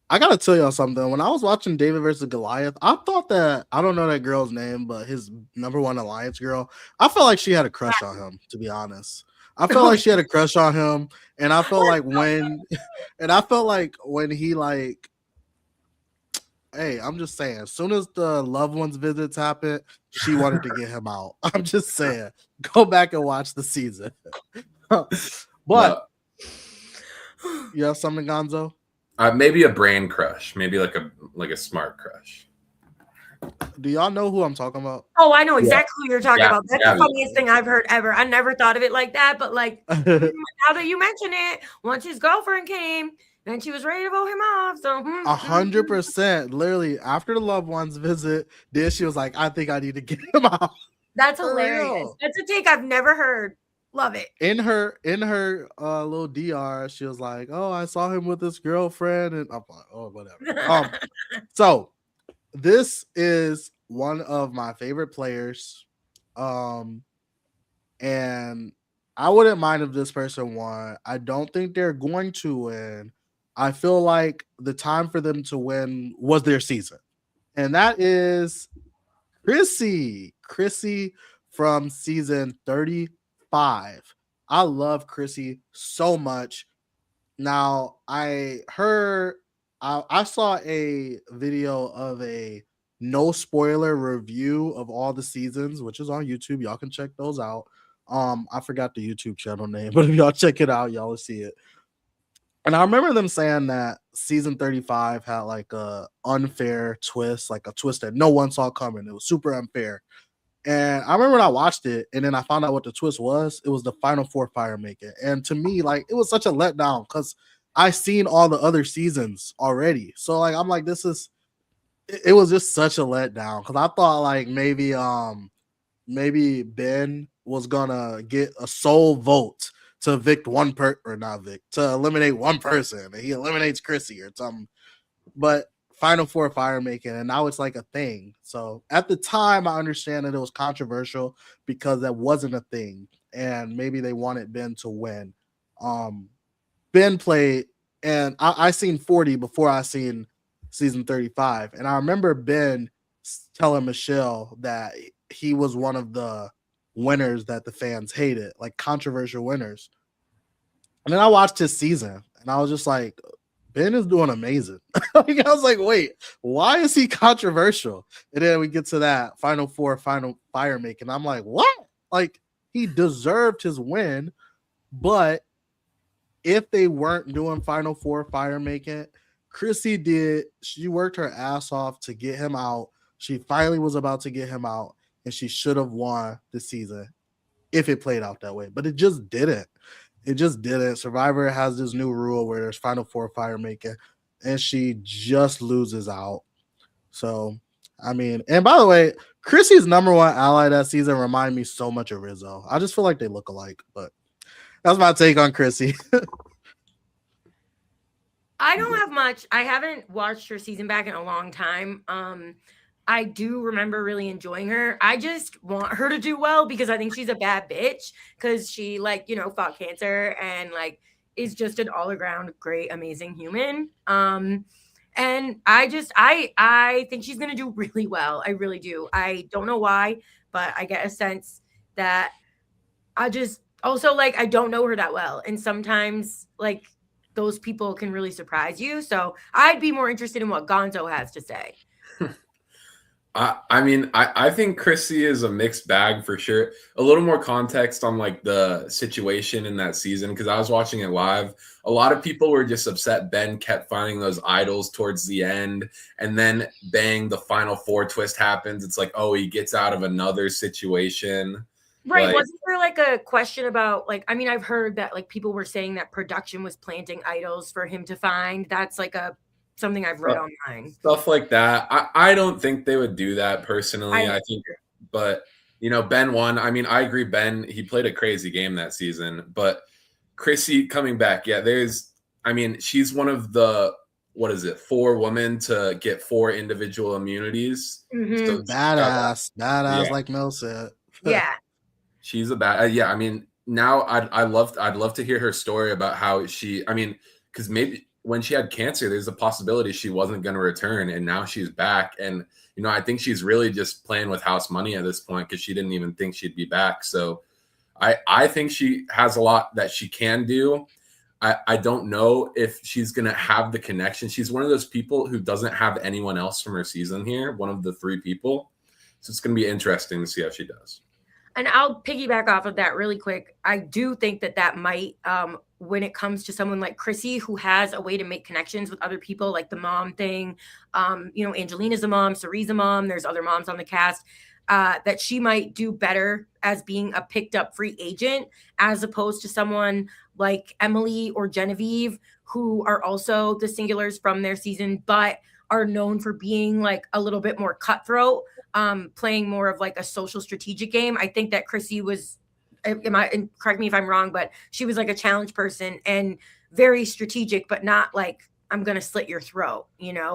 I gotta tell y'all something. When I was watching David versus Goliath, I thought that, I don't know that girl's name, but his number one alliance girl, I felt like she had a crush on him, to be honest. I felt like she had a crush on him, and I felt like when he like, hey, I'm just saying, as soon as the loved ones visits happened, she wanted to get him out. I'm just saying, go back and watch the season. But you have something, Gonzo? Maybe a brain crush, maybe like a smart crush. Do y'all know who I'm talking about? Oh, I know exactly who you're talking about. That's the funniest thing I've heard ever. I never thought of it like that, but like now that you mention it, once his girlfriend came, then she was ready to vote him off. So 100%, literally after the loved ones visit, then she was like, "I think I need to get him out." That's hilarious. That's a take I've never heard. Love it. In her little DR, she was like, "Oh, I saw him with his girlfriend," and I'm like, "Oh, whatever." So this is one of my favorite players, and I wouldn't mind if this person won. I don't think they're going to win. I feel like the time for them to win was their season, and that is Chrissy from season 35. I love Chrissy so much. Now, I saw a video of a no spoiler review of all the seasons, which is on YouTube. Y'all can check those out. I forgot the YouTube channel name, but if y'all check it out, y'all will see it. And I remember them saying that season 35 had like a unfair twist, like a twist that no one saw coming. It was super unfair. And I remember when I watched it, and then I found out what the twist was. It was the final four fire making. And to me, like, it was such a letdown because I seen all the other seasons already. So like, I'm like, it was just such a letdown because I thought like maybe Ben was gonna get a sole vote to evict one to eliminate one person, and he eliminates Chrissy or something. But final four fire making, and now it's like a thing. So at the time, I understand that it was controversial because that wasn't a thing, and maybe they wanted Ben to win. Ben played, and I seen 40 before I seen season 35, and I remember Ben telling Michelle that he was one of the winners that the fans hated, like controversial winners. And then I watched his season, and I was just like, Ben is doing amazing. I was like, wait, why is he controversial? And then we get to that final four, final fire making. I'm like, what? Like, he deserved his win, but if they weren't doing final four fire making, Chrissy did. She worked her ass off to get him out. She finally was about to get him out, and she should have won the season if it played out that way. But it just didn't. It just didn't. Survivor has this new rule where there's final four fire making, and she just loses out. So I mean, and by the way, Chrissy's number one ally that season remind me so much of Rizzo. I just feel like they look alike, but that's my take on Chrissy. I don't have much. I haven't watched her season back in a long time. I do remember really enjoying her. I just want her to do well because I think she's a bad bitch because she fought cancer and is just an all around great, amazing human. And I think she's gonna do really well. I really do. I don't know why, but I get a sense that I just also I don't know her that well. And sometimes those people can really surprise you. So I'd be more interested in what Gonzo has to say. I think Chrissy is a mixed bag for sure. A little more context on the situation in that season, because I was watching it live. A lot of people were just upset Ben kept finding those idols towards the end, and then bang, the final four twist happens. It's he gets out of another situation. Right. Wasn't there a question about I've heard that people were saying that production was planting idols for him to find. That's something I've read online. Stuff like that. I don't think they would do that personally. I think, but Ben won. I mean, I agree. Ben, he played a crazy game that season, but Chrissy coming back. Yeah, she's one of the, 4 women to get 4 individual immunities. Mm-hmm. So badass, like Mel said. Yeah. She's a bad. Yeah. I mean, now I'd love to hear her story about how she, because maybe when she had cancer, there's a possibility she wasn't going to return, and now she's back. And I think she's really just playing with house money at this point because she didn't even think she'd be back. So I think she has a lot that she can do. I don't know if she's going to have the connection. She's one of those people who doesn't have anyone else from her season here, one of the 3 people. So it's going to be interesting to see how she does. And I'll piggyback off of that really quick. I do think that might, when it comes to someone like Chrissy, who has a way to make connections with other people, like the mom thing, Angelina's a mom, Cerie's a mom, there's other moms on the cast, that she might do better as being a picked up free agent, as opposed to someone like Emily or Genevieve, who are also the singulars from their season, but are known for being a little bit more cutthroat, playing more of a social strategic game. I think that Chrissy was, and correct me if I'm wrong, but she was a challenge person and very strategic, but not I'm going to slit your throat.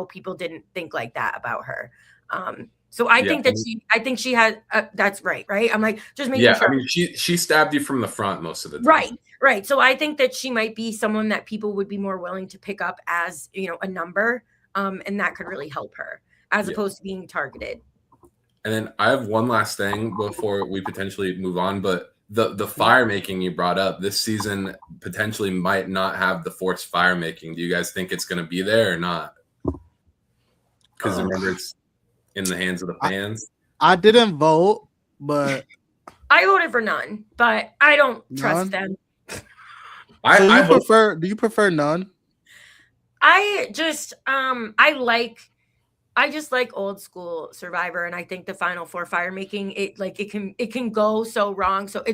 People didn't think like that about her. So I think that she had, that's right. I'm just making sure. I mean, she stabbed you from the front most of the time. Right. So I think that she might be someone that people would be more willing to pick up as, a number. And that could really help her as opposed to being targeted. And then I have one last thing before we potentially move on, but the fire making you brought up this season potentially might not have the forced fire making. Do you guys think it's going to be there or not? Because remember, it's in the hands of the fans. I didn't vote, but I voted for none, but I don't trust them. Do you prefer none? I just I just like old school Survivor, and I think the Final Four fire making it can go so wrong. So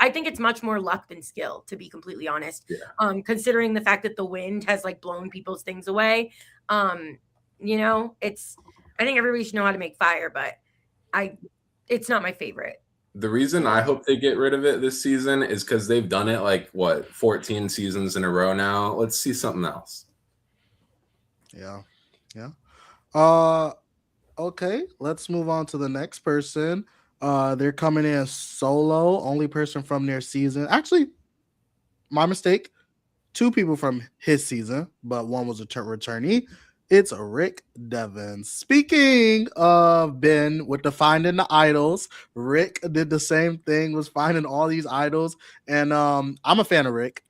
I think it's much more luck than skill, to be completely honest. Yeah. Considering the fact that the wind has blown people's things away. I think everybody should know how to make fire, but it's not my favorite. The reason I hope they get rid of it this season is because they've done it 14 seasons in a row now. Let's see something else. Yeah. Okay, let's move on to the next person. They're coming in solo, only person from their season. Actually, my mistake. 2 people from his season, but one was a returnee. It's Rick Devens. Speaking of Ben with the finding the idols, Rick did the same thing, was finding all these idols. And I'm a fan of Rick.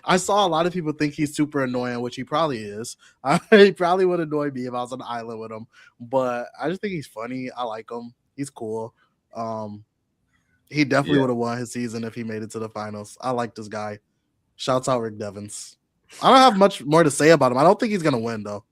I saw a lot of people think he's super annoying, which he probably is. He probably would annoy me if I was on the island with him. But I just think he's funny. I like him. He's cool. He definitely would have won his season if he made it to the finals. I like this guy. Shouts out Rick Devens. I don't have much more to say about him. I don't think he's going to win, though.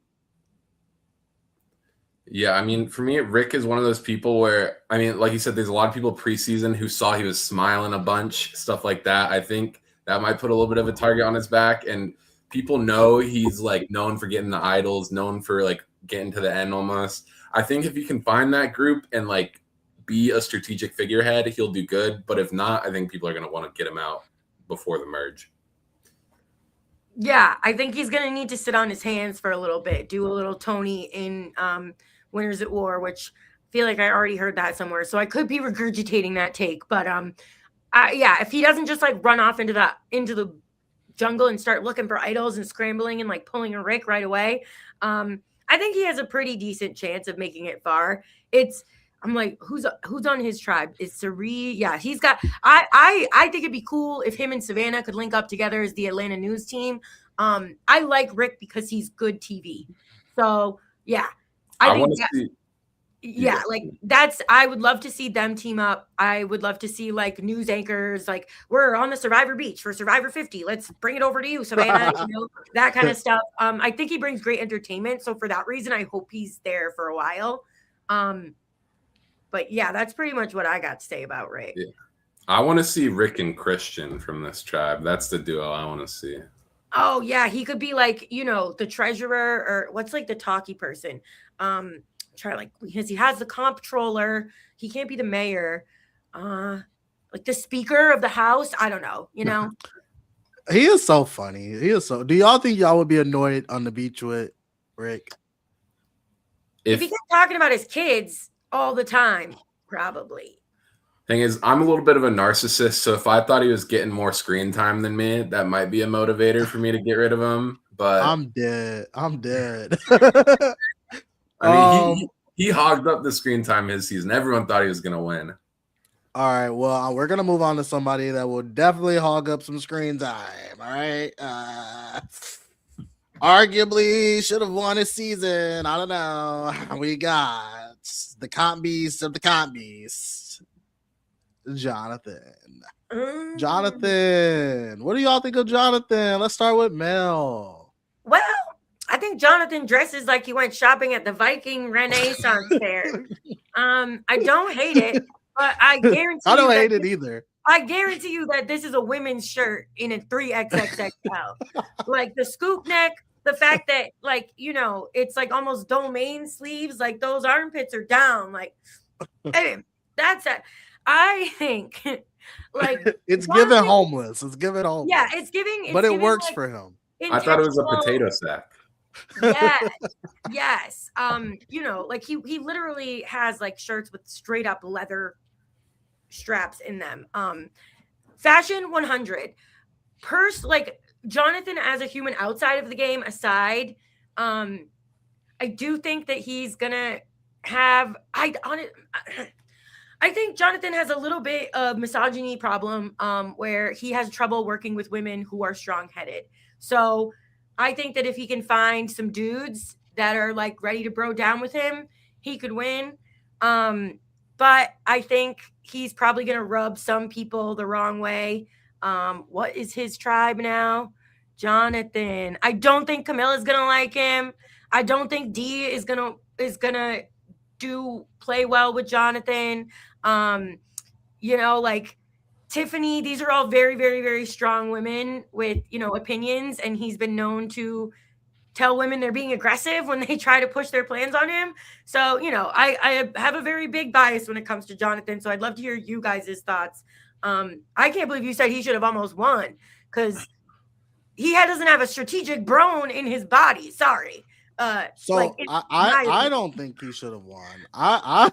Yeah, I mean, for me, Rick is one of those people where, like you said, there's a lot of people preseason who saw he was smiling a bunch, stuff like that. I think that might put a little bit of a target on his back. And people know he's known for getting the idols, known for getting to the end almost. I think if you can find that group and like be a strategic figurehead, he'll do good. But if not, I think people are going to want to get him out before the merge. Yeah, I think he's going to need to sit on his hands for a little bit, do a little Tony in Winners at War, which I feel like I already heard that somewhere. So I could be regurgitating that take, but yeah, if he doesn't just like run off into the jungle and start looking for idols and scrambling and like pulling a Rick right away, I think he has a pretty decent chance of making it far. I'm like, who's on his tribe? Is Sari? Yeah, he's got. I think it'd be cool if him and Savannah could link up together as the Atlanta News team. I like Rick because he's good TV. So yeah, I think yeah, like I would love to see them team up. I would love to see like news anchors, like we're on the Survivor Beach for Survivor 50. Let's bring it over to you, Savannah. That kind of stuff. I think he brings great entertainment. So for that reason, I hope he's there for a while. But yeah, that's pretty much what I got to say about Rick. Yeah. I want to see Rick and Christian from this tribe. That's the duo I want to see. Oh yeah, he could be like, the treasurer, or what's like the talkie person. Try like, because he has the comptroller, he can't be the mayor. Like the speaker of the house. I don't know, He is so funny. Do y'all think y'all would be annoyed on the beach with Rick? If he kept talking about his kids all the time, probably. Thing is, I'm a little bit of a narcissist, so if I thought he was getting more screen time than me, that might be a motivator for me to get rid of him. But I'm dead. I mean, he hogged up the screen time his season. Everyone thought he was going to win. All right, well, we're going to move on to somebody that will definitely hog up some screen time, all right? Arguably should have won his season. I don't know. We got the comp beast of the comp beast, Jonathan. Jonathan, what do y'all think of Jonathan? Let's start with Mel. Well, I think Jonathan dresses like he went shopping at the Viking Renaissance Fair. I don't hate it, but I guarantee I don't hate it either. I guarantee you that this is a women's shirt in a 3XXXL. Like the scoop neck, the fact that like, it's like almost domain sleeves, like those armpits are down. Like, hey, that's it. I think like it's giving homeless. It's giving homeless. Yeah, it's giving. But it works like, for him. I thought it was a potato sack. Yes. Like he literally has like shirts with straight up leather straps in them. Fashion 100. Like Jonathan as a human outside of the game aside, I do think that he's gonna have. I think Jonathan has a little bit of misogyny problem, where he has trouble working with women who are strong-headed. So I think that if he can find some dudes that are like ready to bro down with him, he could win. But I think he's probably going to rub some people the wrong way. What is his tribe now? Jonathan. I don't think Camilla's going to like him. I don't think Dee is going to play well with Jonathan. Like Tiffany, these are all very, very, very strong women with, opinions. And he's been known to tell women they're being aggressive when they try to push their plans on him. So, I have a very big bias when it comes to Jonathan. So I'd love to hear you guys' thoughts. I can't believe you said he should have almost won, because he doesn't have a strategic brawn in his body. Sorry. So like I don't think he should have won. I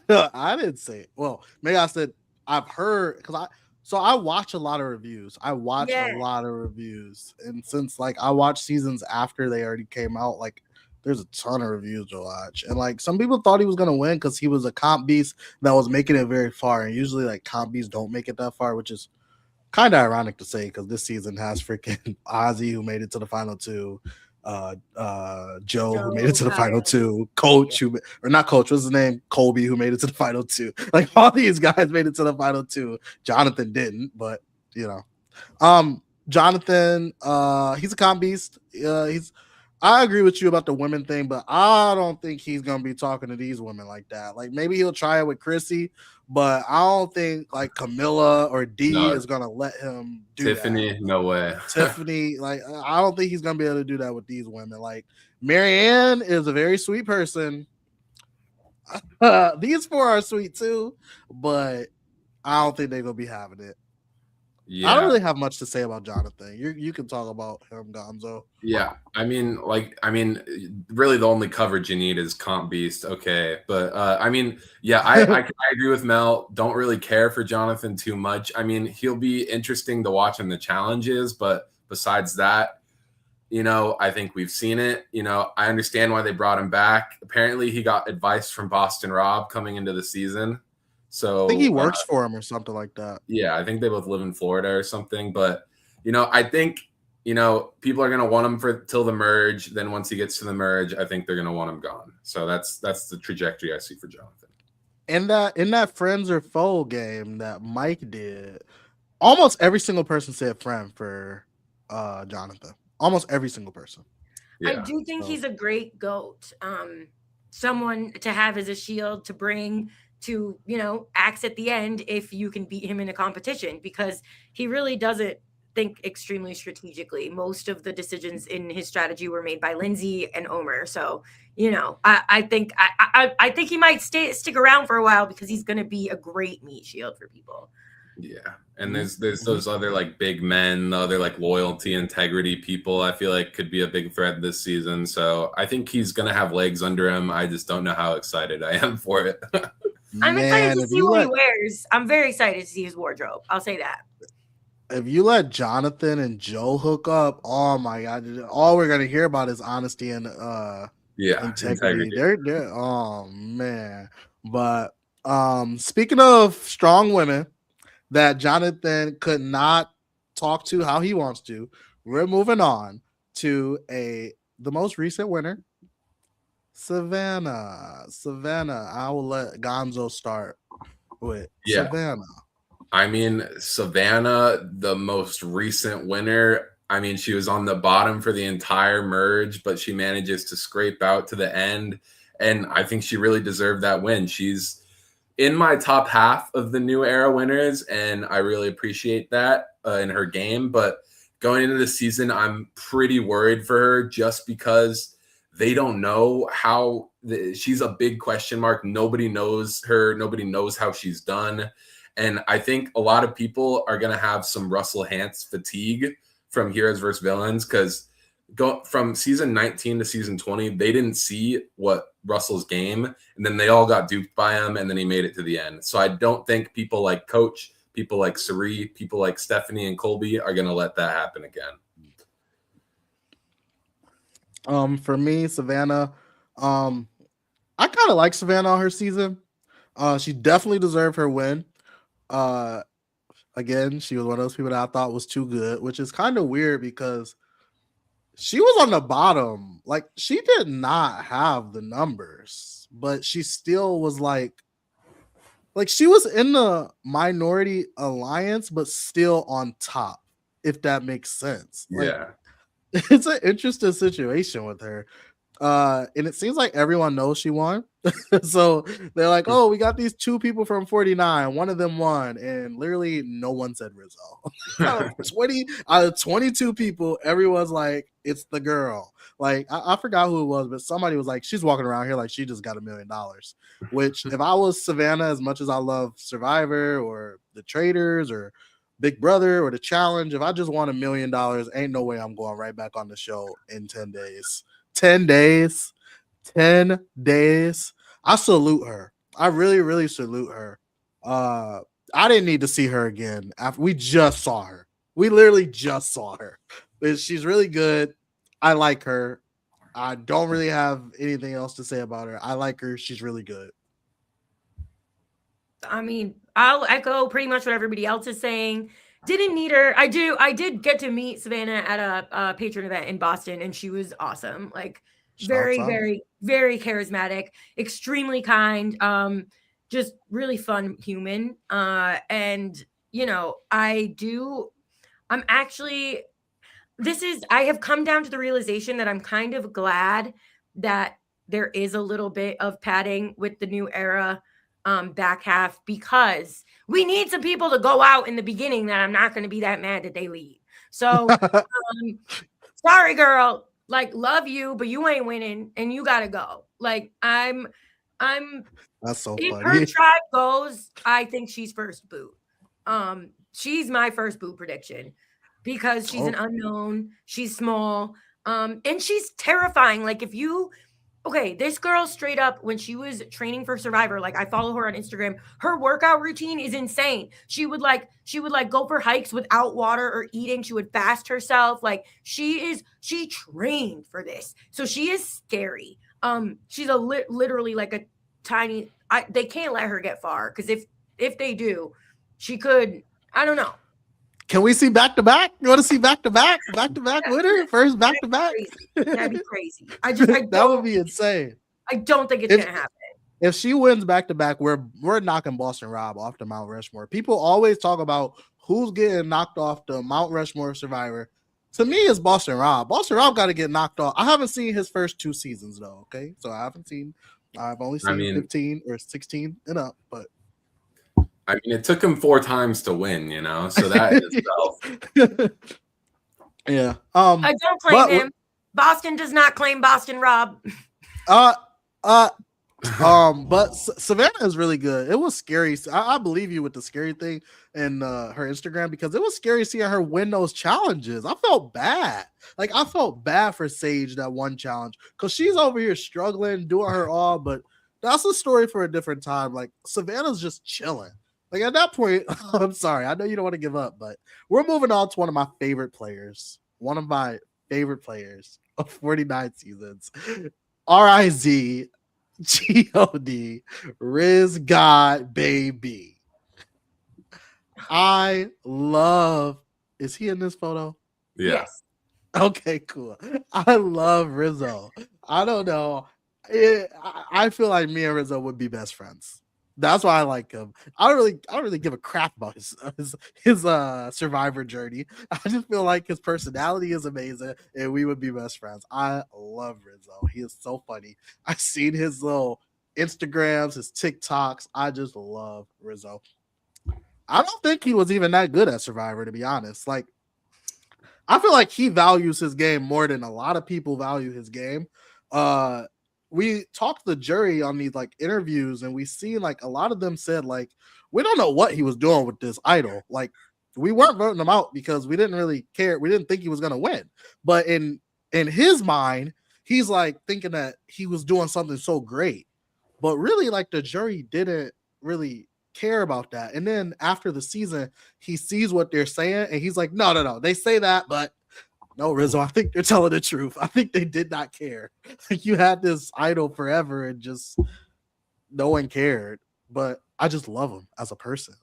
didn't say it. Well, maybe I said I've heard, because I watch a lot of reviews. A lot of reviews, and since like I watch seasons after they already came out, like there's a ton of reviews to watch, and like some people thought he was gonna win because he was a comp beast that was making it very far, and usually like comp beasts don't make it that far, which is kind of ironic to say because this season has freaking Ozzy who made it to the final two. Joe who made it to the final two, Coach not Coach, what's his name? Colby who made it to the final two. Like all these guys made it to the final two. Jonathan didn't, but Jonathan, he's a comp beast. I agree with you about the women thing, but I don't think he's gonna be talking to these women like that. Like maybe he'll try it with Chrissy, but I don't think like Camilla or Dee is gonna let him do Tiffany, that. No way. Tiffany, like I don't think he's gonna be able to do that with these women. Like Marianne is a very sweet person. These four are sweet too, but I don't think they're gonna be having it. I don't Yeah. really have much to say about Jonathan. You can talk about him, Gonzo. Yeah, really the only coverage you need is Comp Beast. Okay, but yeah, I agree with Mel. Don't really care for Jonathan too much. I mean, he'll be interesting to watch in the challenges, but besides that, I think we've seen it. I understand why they brought him back. Apparently, he got advice from Boston Rob coming into the season. I think he So works for him or something like that. yeah, I think they both live in Florida or something. But I think people are gonna want him for till the merge. Then once he gets to the merge, I think they're gonna want him gone. So that's the trajectory I see for Jonathan. In that friends or foe game that Mike did, almost every single person said friend for Jonathan. Almost every single person. Yeah. I do think he's a great GOAT. Someone to have as a shield to bring to, acts at the end if you can beat him in a competition, because he really doesn't think extremely strategically. Most of the decisions in his strategy were made by Lindsay and Omer. So, I think I think he might stick around for a while because he's going to be a great meat shield for people. Yeah, and there's those other like big men, the other like loyalty, integrity people. I feel like could be a big threat this season. So I think he's gonna have legs under him. I just don't know how excited I am for it. I'm excited to see what he wears. I'm very excited to see his wardrobe. I'll say that. If you let Jonathan and Joe hook up, oh my god, all we're gonna hear about is honesty and integrity. They're oh man. But speaking of strong women that Jonathan could not talk to how he wants to, we're moving on to the most recent winner, Savannah. I will let Gonzo start with Savannah. I mean, Savannah, the most recent winner. I mean, she was on the bottom for the entire merge, but she manages to scrape out to the end. And I think she really deserved that win. She's in my top half of the new era winners, and I really appreciate that in her game. But going into the season, I'm pretty worried for her just because they don't know how she's a big question mark. Nobody knows her. Nobody knows how she's done. And I think a lot of people are going to have some Russell Hantz fatigue from Heroes vs. Villains because from season 19 to season 20, they didn't see what Russell's game, and then they all got duped by him, and then he made it to the end. So I don't think people like Coach, people like Sari, people like Stephanie and Colby are going to let that happen again. For me, Savannah, I kind of like Savannah on her season. She definitely deserved her win. Again, she was one of those people that I thought was too good, which is kind of weird because she was on the bottom. Like, she did not have the numbers, but she still was like she was in the minority alliance, but still on top, if that makes sense. Yeah. It's an interesting situation with her. And it seems like everyone knows she won. So they're like, oh, we got these two people from 49. One of them won. And literally no one said Rizzo. Out of 22 people, everyone's like, it's the girl. Like, I forgot who it was, but somebody was like, she's walking around here like she just got $1 million. Which, if I was Savannah, as much as I love Survivor or the Traders or Big Brother or the Challenge, if I just won $1 million, ain't no way I'm going right back on the show in 10 days. 10 days. 10 days. I salute her. I really, really salute her. I didn't need to see her again. After we just saw her. We literally just saw her. But she's really good. I like her. I don't really have anything else to say about her. I like her. She's really good. I mean, I'll echo pretty much what everybody else is saying. Didn't need her. I did get to meet Savannah at a patron event in Boston, and she was awesome. Like, very, very, very charismatic, extremely kind, just really fun human. And I have come down to the realization that I'm kind of glad that there is a little bit of padding with the new era back half, because we need some people to go out in the beginning that I'm not going to be that mad that they leave. So sorry, girl, like, love you, but you ain't winning and you got to go. Like, I'm That's so If her funny. tribe goes, I think she's first boot. She's my first boot prediction because she's an unknown, she's small, and she's terrifying. Like if you okay, this girl straight up when she was training for Survivor, like I follow her on Instagram, her workout routine is insane. She would go for hikes without water or eating. She would fast herself. Like she trained for this. So she is scary. She's literally like a tiny they can't let her get far because if they do, she could, I don't know. Can we see back to back? You want to see back to back winner? First back to back? That'd be crazy. That would be insane. I don't think it's gonna happen. If she wins back to back, we're knocking Boston Rob off the Mount Rushmore. People always talk about who's getting knocked off the Mount Rushmore Survivor. To me, it's Boston Rob. Boston Rob got to get knocked off. I haven't seen his first 2 seasons though. Okay, so I've only seen 15 or 16 and up, but I mean, it took him 4 times to win, you know, so that in itself. Yeah. I don't claim him. Boston does not claim Boston Rob. But Savannah is really good. It was scary. I believe you with the scary thing and her Instagram because it was scary seeing her win those challenges. I felt bad. Like I felt bad for Sage that one challenge because she's over here struggling, doing her all, but that's a story for a different time. Like Savannah's just chilling. Like at that point, I'm sorry. I know you don't want to give up, but we're moving on to one of my favorite players. One of my favorite players of 49 seasons. RIZ God Riz God baby. I love. Is he in this photo? Yeah. Yes. Okay, cool. I love Rizzo. I don't know. I feel like me and Rizzo would be best friends. That's why I like him. I don't really give a crap about his Survivor journey. I just feel like his personality is amazing, and we would be best friends. I love Rizzo. He is so funny. I've seen his little Instagrams, his TikToks. I just love Rizzo. I don't think he was even that good at Survivor, to be honest. Like, I feel like he values his game more than a lot of people value his game. We talked to the jury on these like interviews, and we see like a lot of them said like we don't know what he was doing with this idol. Like we weren't voting him out because we didn't really care. We didn't think he was gonna win. But in his mind, he's like thinking that he was doing something so great. But really, like the jury didn't really care about that. And then after the season, he sees what they're saying, and he's like, no. They say that, but no, Rizzo, I think they're telling the truth. I think they did not care. Like you had this idol forever and just no one cared. But I just love him as a person.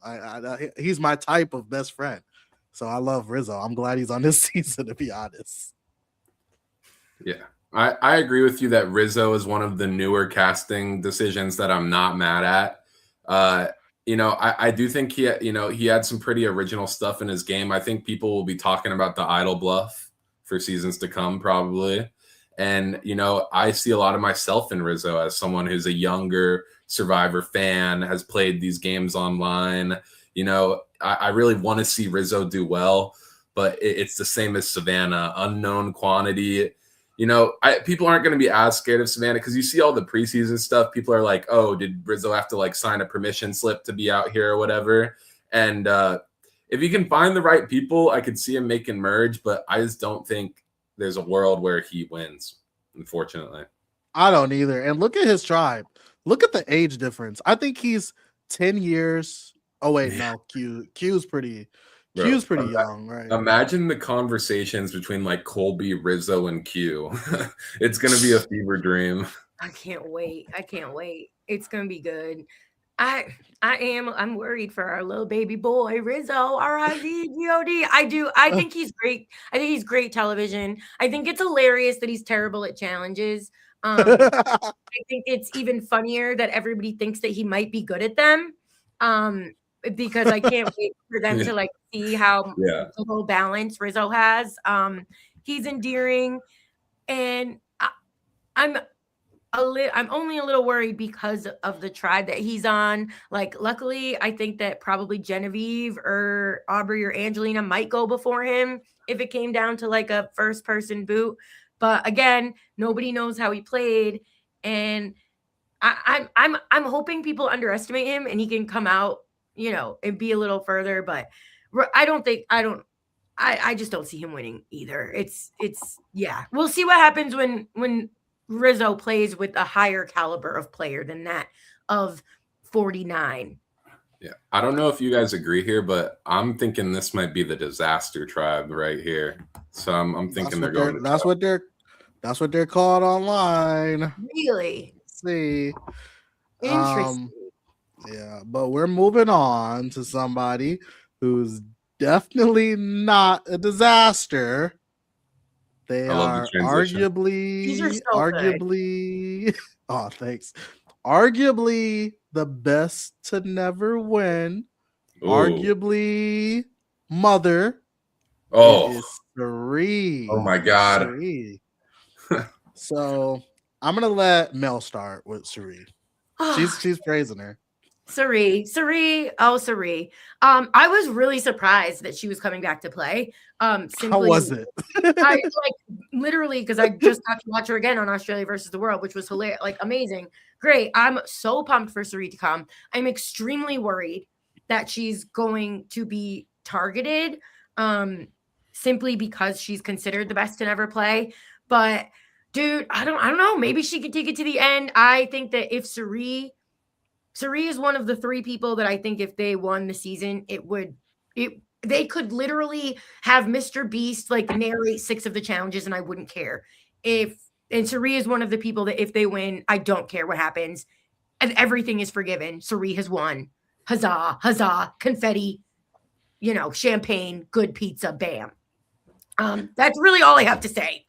He's my type of best friend. So I love Rizzo. I'm glad he's on this season, to be honest. Yeah. I agree with you that Rizzo is one of the newer casting decisions that I'm not mad at. I do think he had some pretty original stuff in his game. I think people will be talking about the idol bluff for seasons to come, probably. And, I see a lot of myself in Rizzo as someone who's a younger Survivor fan, has played these games online. I really want to see Rizzo do well, but it's the same as Savannah, unknown quantity. People aren't going to be as scared of Savannah because you see all the preseason stuff. People are like, oh, did Rizzo have to like sign a permission slip to be out here or whatever? And if you can find the right people, I could see him making merge, but I just don't think there's a world where he wins, unfortunately. I don't either. And look at his tribe. Look at the age difference. I think he's 10 years. Oh, wait, no. Q's pretty young, right? Imagine the conversations between like Colby, Rizzo, and Q. It's going to be a fever dream. I can't wait. It's going to be good. I'm worried for our little baby boy, Rizzo, R-I-Z-G-O-D. I think he's great. I think he's great television. I think it's hilarious that he's terrible at challenges. I think it's even funnier that everybody thinks that he might be good at them. Because I can't wait for them to like see how little balance Rizzo has. He's endearing, and I'm only a little worried because of the tribe that he's on. Like, luckily, I think that probably Genevieve or Aubrey or Angelina might go before him if it came down to like a first person boot. But again, nobody knows how he played, and I'm hoping people underestimate him and he can come out, you know, and be a little further. But I just don't see him winning either. It's yeah. We'll see what happens when Rizzo plays with a higher caliber of player than that of 49. Yeah, I don't know if you guys agree here, but I'm thinking this might be the disaster tribe right here. So I'm thinking they're going. That's what they're called online. Really? Let's see. Interesting. Yeah, but we're moving on to somebody who's definitely not a disaster. They are These are so arguably oh, thanks. Arguably the best to never win. Ooh. Arguably mother. Oh, it is Suri. Oh my God. Suri. So I'm gonna let Mel start with Suri. She's praising her. Suri, oh Suri. I was really surprised that she was coming back to play. Simply, how was it? I like literally because I just got to watch her again on Australia versus the World, which was hilarious, like amazing, great. I'm so pumped for Suri to come. I'm extremely worried that she's going to be targeted, simply because she's considered the best to never play. But dude, I don't know. Maybe she could take it to the end. I think that if Suri is one of the three people that I think if they won the season, they could literally have Mr. Beast like narrate 6 of the challenges and I wouldn't care. And Suri is one of the people that if they win, I don't care what happens. And everything is forgiven. Suri has won. Huzzah, huzzah, confetti, you know, champagne, good pizza, bam. That's really all I have to say.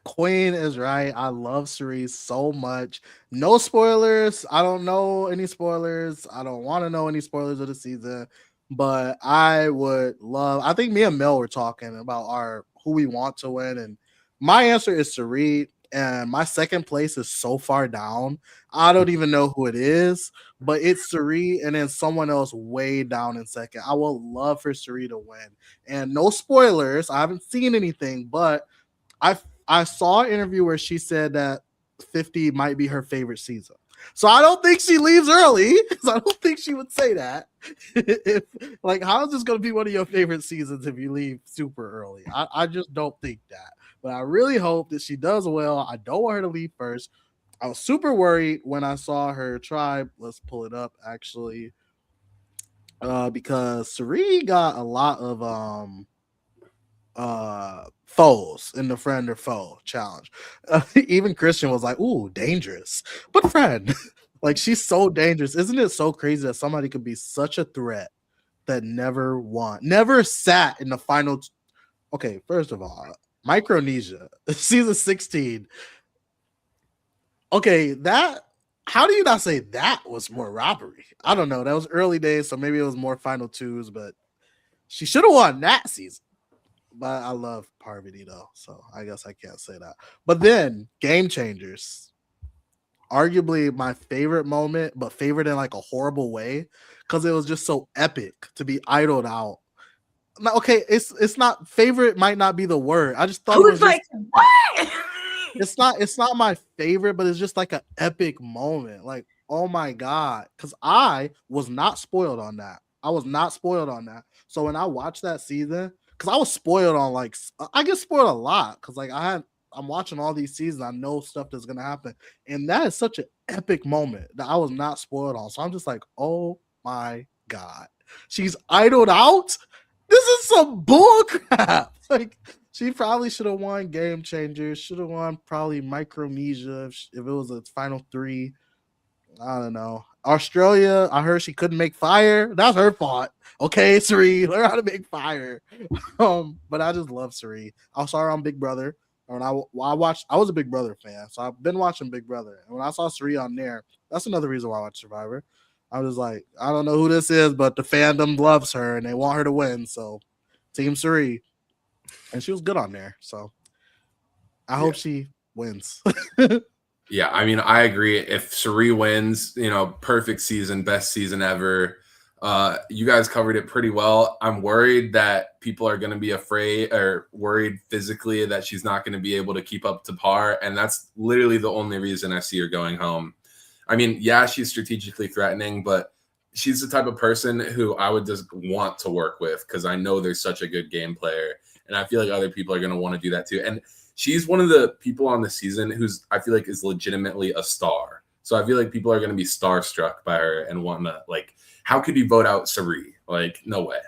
Queen is right. I love Suri so much. No spoilers. I don't know any spoilers. I don't want to know any spoilers of the season. But I think me and Mel were talking about who we want to win, and my answer is Suri. And my second place is so far down. I don't even know who it is, but it's Suri and then someone else way down in second. I would love for Suri to win. And no spoilers. I haven't seen anything, but I saw an interview where she said that 50 might be her favorite season. So I don't think she leaves early because I don't think she would say that. How is this going to be one of your favorite seasons if you leave super early? I just don't think that. But I really hope that she does well. I don't want her to leave first. I was super worried when I saw her tribe. Let's pull it up actually. Because Suri got a lot of foes in the friend or foe challenge. Even Christian was like, ooh, dangerous. But friend, like she's so dangerous. Isn't it so crazy that somebody could be such a threat that never won, never sat in the final? Okay, first of all, Micronesia, season 16. Okay, how do you not say that was more robbery? I don't know. That was early days, so maybe it was more final twos, but she should have won that season. But I love Parvati though, so I guess I can't say that. But then Game Changers, arguably my favorite moment, but favorite in like a horrible way, because it was just so epic to be idled out. Now, okay, it's not favorite, might not be the word. I just thought it was like just, what? It's not my favorite, but it's just like an epic moment. Like, oh my god, because I was not spoiled on that. So when I watched that season, because I was spoiled on I get spoiled a lot because I'm watching all these seasons. I know stuff that's gonna happen, and that is such an epic moment that I was not spoiled on. So I'm just like, oh my god, she's idled out. This is some bull crap. Like she probably should have won Game Changers. Should have won probably Micronesia if it was a final 3. I don't know. Australia, I heard she couldn't make fire. That's her fault. Okay, Suri, learn how to make fire. But I just love Suri. I saw her on Big Brother. And I was a Big Brother fan, so I've been watching Big Brother. And when I saw Suri on there, that's another reason why I watch Survivor. I was like, I don't know who this is, but the fandom loves her and they want her to win. So, Team Suri, and she was good on there. So, I hope she wins. Yeah, I mean, I agree. If Suri wins, perfect season, best season ever. You guys covered it pretty well. I'm worried that people are going to be afraid or worried physically that she's not going to be able to keep up to par. And that's literally the only reason I see her going home. I mean, yeah, she's strategically threatening, but she's the type of person who I would just want to work with because I know there's such a good game player. And I feel like other people are going to want to do that too. And she's one of the people on the season who's I feel like is legitimately a star. So I feel like people are going to be starstruck by her and want to like, how could you vote out Sari? Like, no way.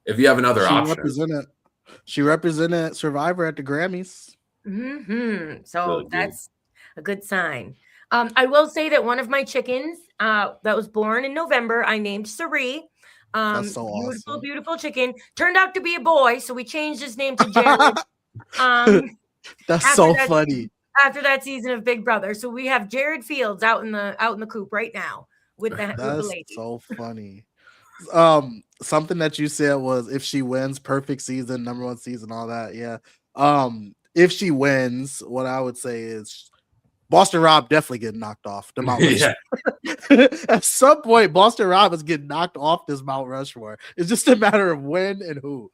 If you have another option. She represented Survivor at the Grammys. So Really that's a good sign. I will say that one of my chickens that was born in November, I named Sari. That's so Beautiful, awesome. beautiful chicken. Turned out to be a boy, so we changed his name to Jared. That's so funny. After that season of Big Brother, so we have Jared Fields out in the coop right now with the lady. So funny. Something that you said was if she wins, perfect season, number one season, all that. Yeah. If she wins, what I would say is Boston Rob definitely getting knocked off the Mount Rushmore. At some point, Boston Rob is getting knocked off this Mount Rushmore. It's just a matter of when and who.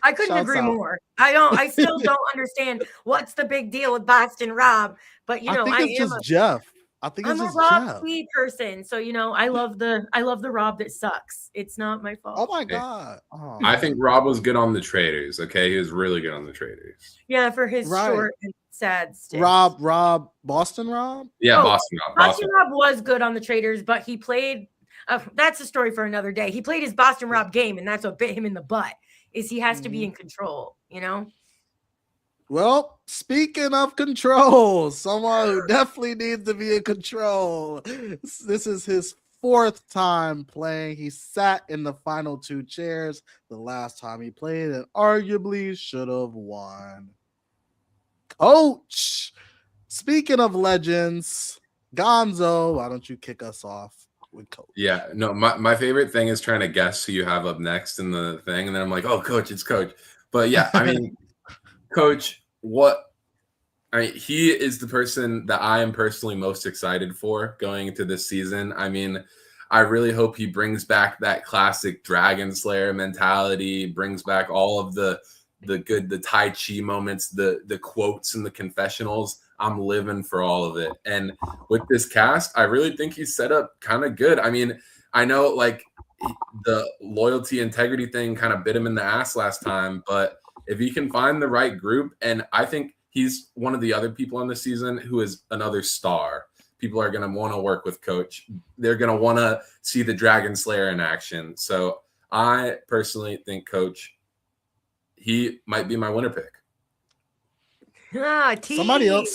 I couldn't agree more. I still don't understand what's the big deal with Boston Rob, but I think it's just Jeff. I think it's just Rob Sweet person, so I love the Rob that sucks. It's not my fault. Oh my god! Oh. I think Rob was good on the Traders. Okay, he was really good on the Traders. Yeah, for his short and sad stints. Rob, Boston Rob. Yeah, Boston Rob. Boston Rob was good on the Traders, but he played. That's a story for another day. He played his Boston Rob game, and that's what bit him in the butt. Is he has to be in control, Well, speaking of control, someone who definitely needs to be in control. This is his 4th time playing. He sat in the final 2 chairs the last time he played and arguably should have won. Coach, speaking of legends, Gonzo, why don't you kick us off with Coach? Yeah, no, my favorite thing is trying to guess who you have up next in the thing. And then I'm like, oh, Coach, it's Coach. But yeah, I mean, Coach, he is the person that I am personally most excited for going into this season. I mean, I really hope he brings back that classic Dragon Slayer mentality, brings back all of the Tai Chi moments, the quotes and the confessionals. I'm living for all of it. And with this cast, I really think he's set up kind of good. I mean, I know like the loyalty integrity thing kind of bit him in the ass last time, but if he can find the right group, and I think he's one of the other people on the season who is another star. People are going to want to work with Coach. They're going to want to see the Dragon Slayer in action. So I personally think Coach, he might be my winner pick. Somebody else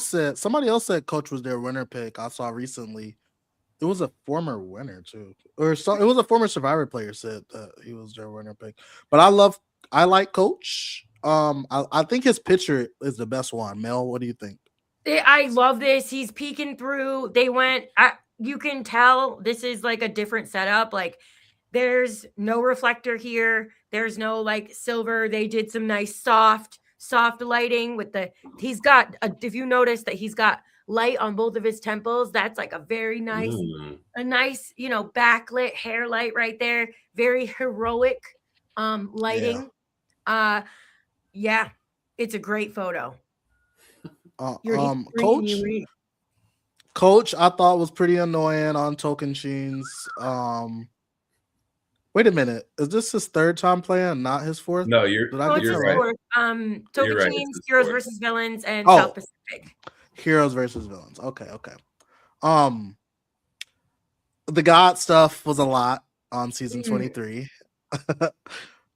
said Coach was their winner pick. I saw recently. It was a former winner too, it was a former Survivor player said that he was their winner pick. But I like Coach. I think his picture is the best one. Mel, what do you think? I love this. He's peeking through. You can tell this is like a different setup. Like there's no reflector here. There's no like silver. They did some nice soft lighting with he's got if you notice that he's got light on both of his temples, that's like a very nice, backlit hair light right there. Very heroic lighting. Yeah, it's a great photo. Coach, I thought was pretty annoying on Token Sheens. Wait a minute, is this his 3rd time playing, not his 4th? No, you're right. Token Sheens, Heroes versus Villains, and South Pacific. Heroes versus Villains. Okay. The God stuff was a lot on season 23.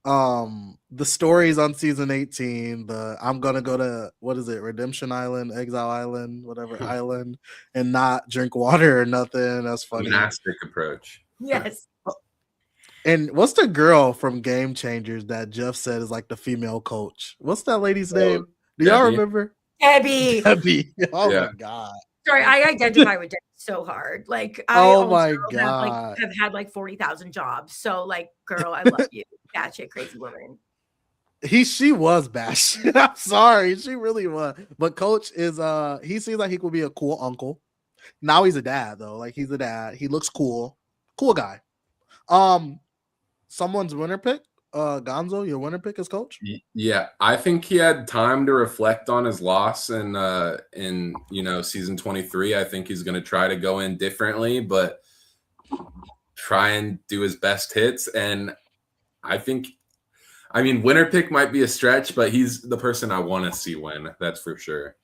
The stories on season 18, I'm gonna go to Redemption Island, Exile Island, whatever island, and not drink water or nothing. That's funny. Monastic approach. Yes. And what's the girl from Game Changers that Jeff said is like the female coach? What's that lady's name? Do y'all remember? Debbie. Oh my god. Sorry, I identify with Debbie so hard. Like, I have had like 40,000 jobs. So, like, girl, I love you. Gotcha, crazy woman. She was bash. I'm sorry, she really was. But Coach is he seems like he could be a cool uncle. Now he's a dad though. Like he's a dad. He looks cool. Cool guy. Someone's winner pick. Gonzo, your winner pick is coach. Yeah, I think he had time to reflect on his loss in season 23. I think he's going to try to go in differently, but try and do his best hits. And winner pick might be a stretch, but he's the person I want to see win. That's for sure.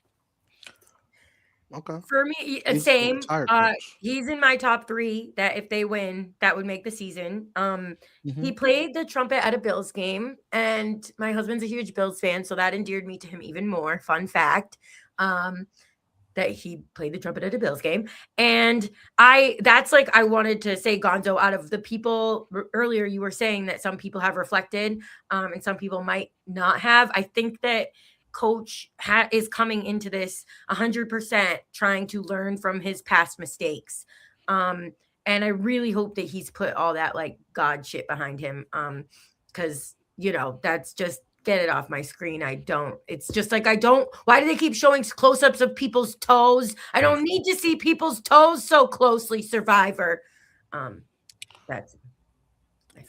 Okay. For me, He's a same. retired coach. He's in my top 3 that if they win, that would make the season. Mhm. He played the trumpet at a Bills game, and my husband's a huge Bills fan, so that endeared me to him even more. Fun fact. That he played the trumpet at a Bills game. And I wanted to say Gonzo out of the people earlier, you were saying that some people have reflected and some people might not have. I think that coach is coming into this 100% trying to learn from his past mistakes. And I really hope that he's put all that like God shit behind him. Cause that's just, get it off my screen. It's just like, why do they keep showing close-ups of people's toes? I don't need to see people's toes so closely, Survivor.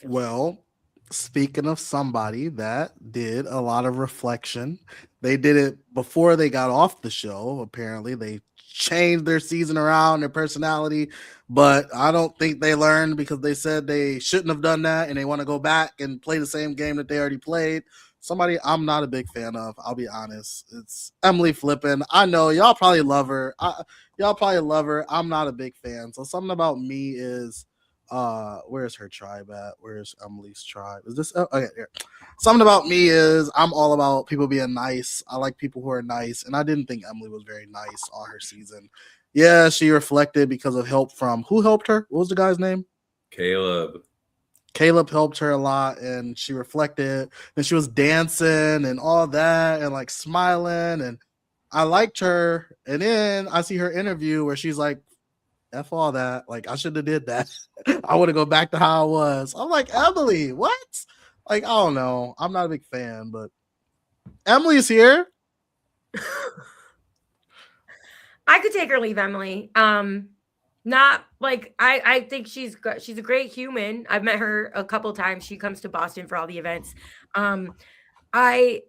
Well, speaking of somebody that did a lot of reflection, they did it before they got off the show. Apparently, they changed their season around, their personality, but I don't think they learned because they said they shouldn't have done that and they want to go back and play the same game that they already played. Somebody I'm not a big fan of, I'll be honest. It's Emily Flippin. I know y'all probably love her. I'm not a big fan. So something about me is where's her tribe at? Where's Emily's tribe? Is this okay, here. Something about me is I'm all about people being nice. I like people who are nice, and I didn't think Emily was very nice on her season. Yeah, she reflected because of help from who helped her? What was the guy's name? Caleb. Caleb helped her a lot, and she reflected, and she was dancing and all that, and like smiling, and I liked her. And then I see her interview where she's like, "F all that. Like I should have did that. I want to go back to how I was." I'm like, Emily, what? Like I don't know. I'm not a big fan, but Emily's here. I could take or leave Emily. Not like I think she's a great human. I've met her a couple times. She comes to Boston for all the events. I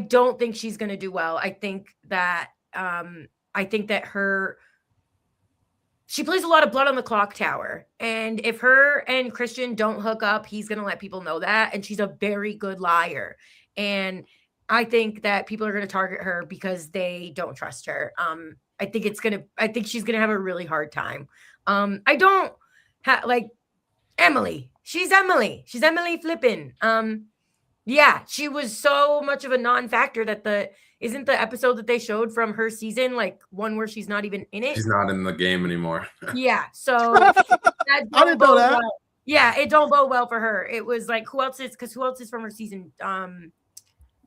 don't think she's gonna do well. I think that she plays a lot of blood on the clock tower. And if her and Christian don't hook up, he's gonna let people know that. And she's a very good liar. And I think that people are gonna target her because they don't trust her. I think she's gonna have a really hard time. I don't like Emily. She's Emily. She's Emily Flippin. Yeah, she was so much of a non-factor that isn't the episode that they showed from her season like one where she's not even in it? She's not in the game anymore. Yeah, so that I didn't know that. well. Yeah, it don't bode well for her. It was like who else is from her season?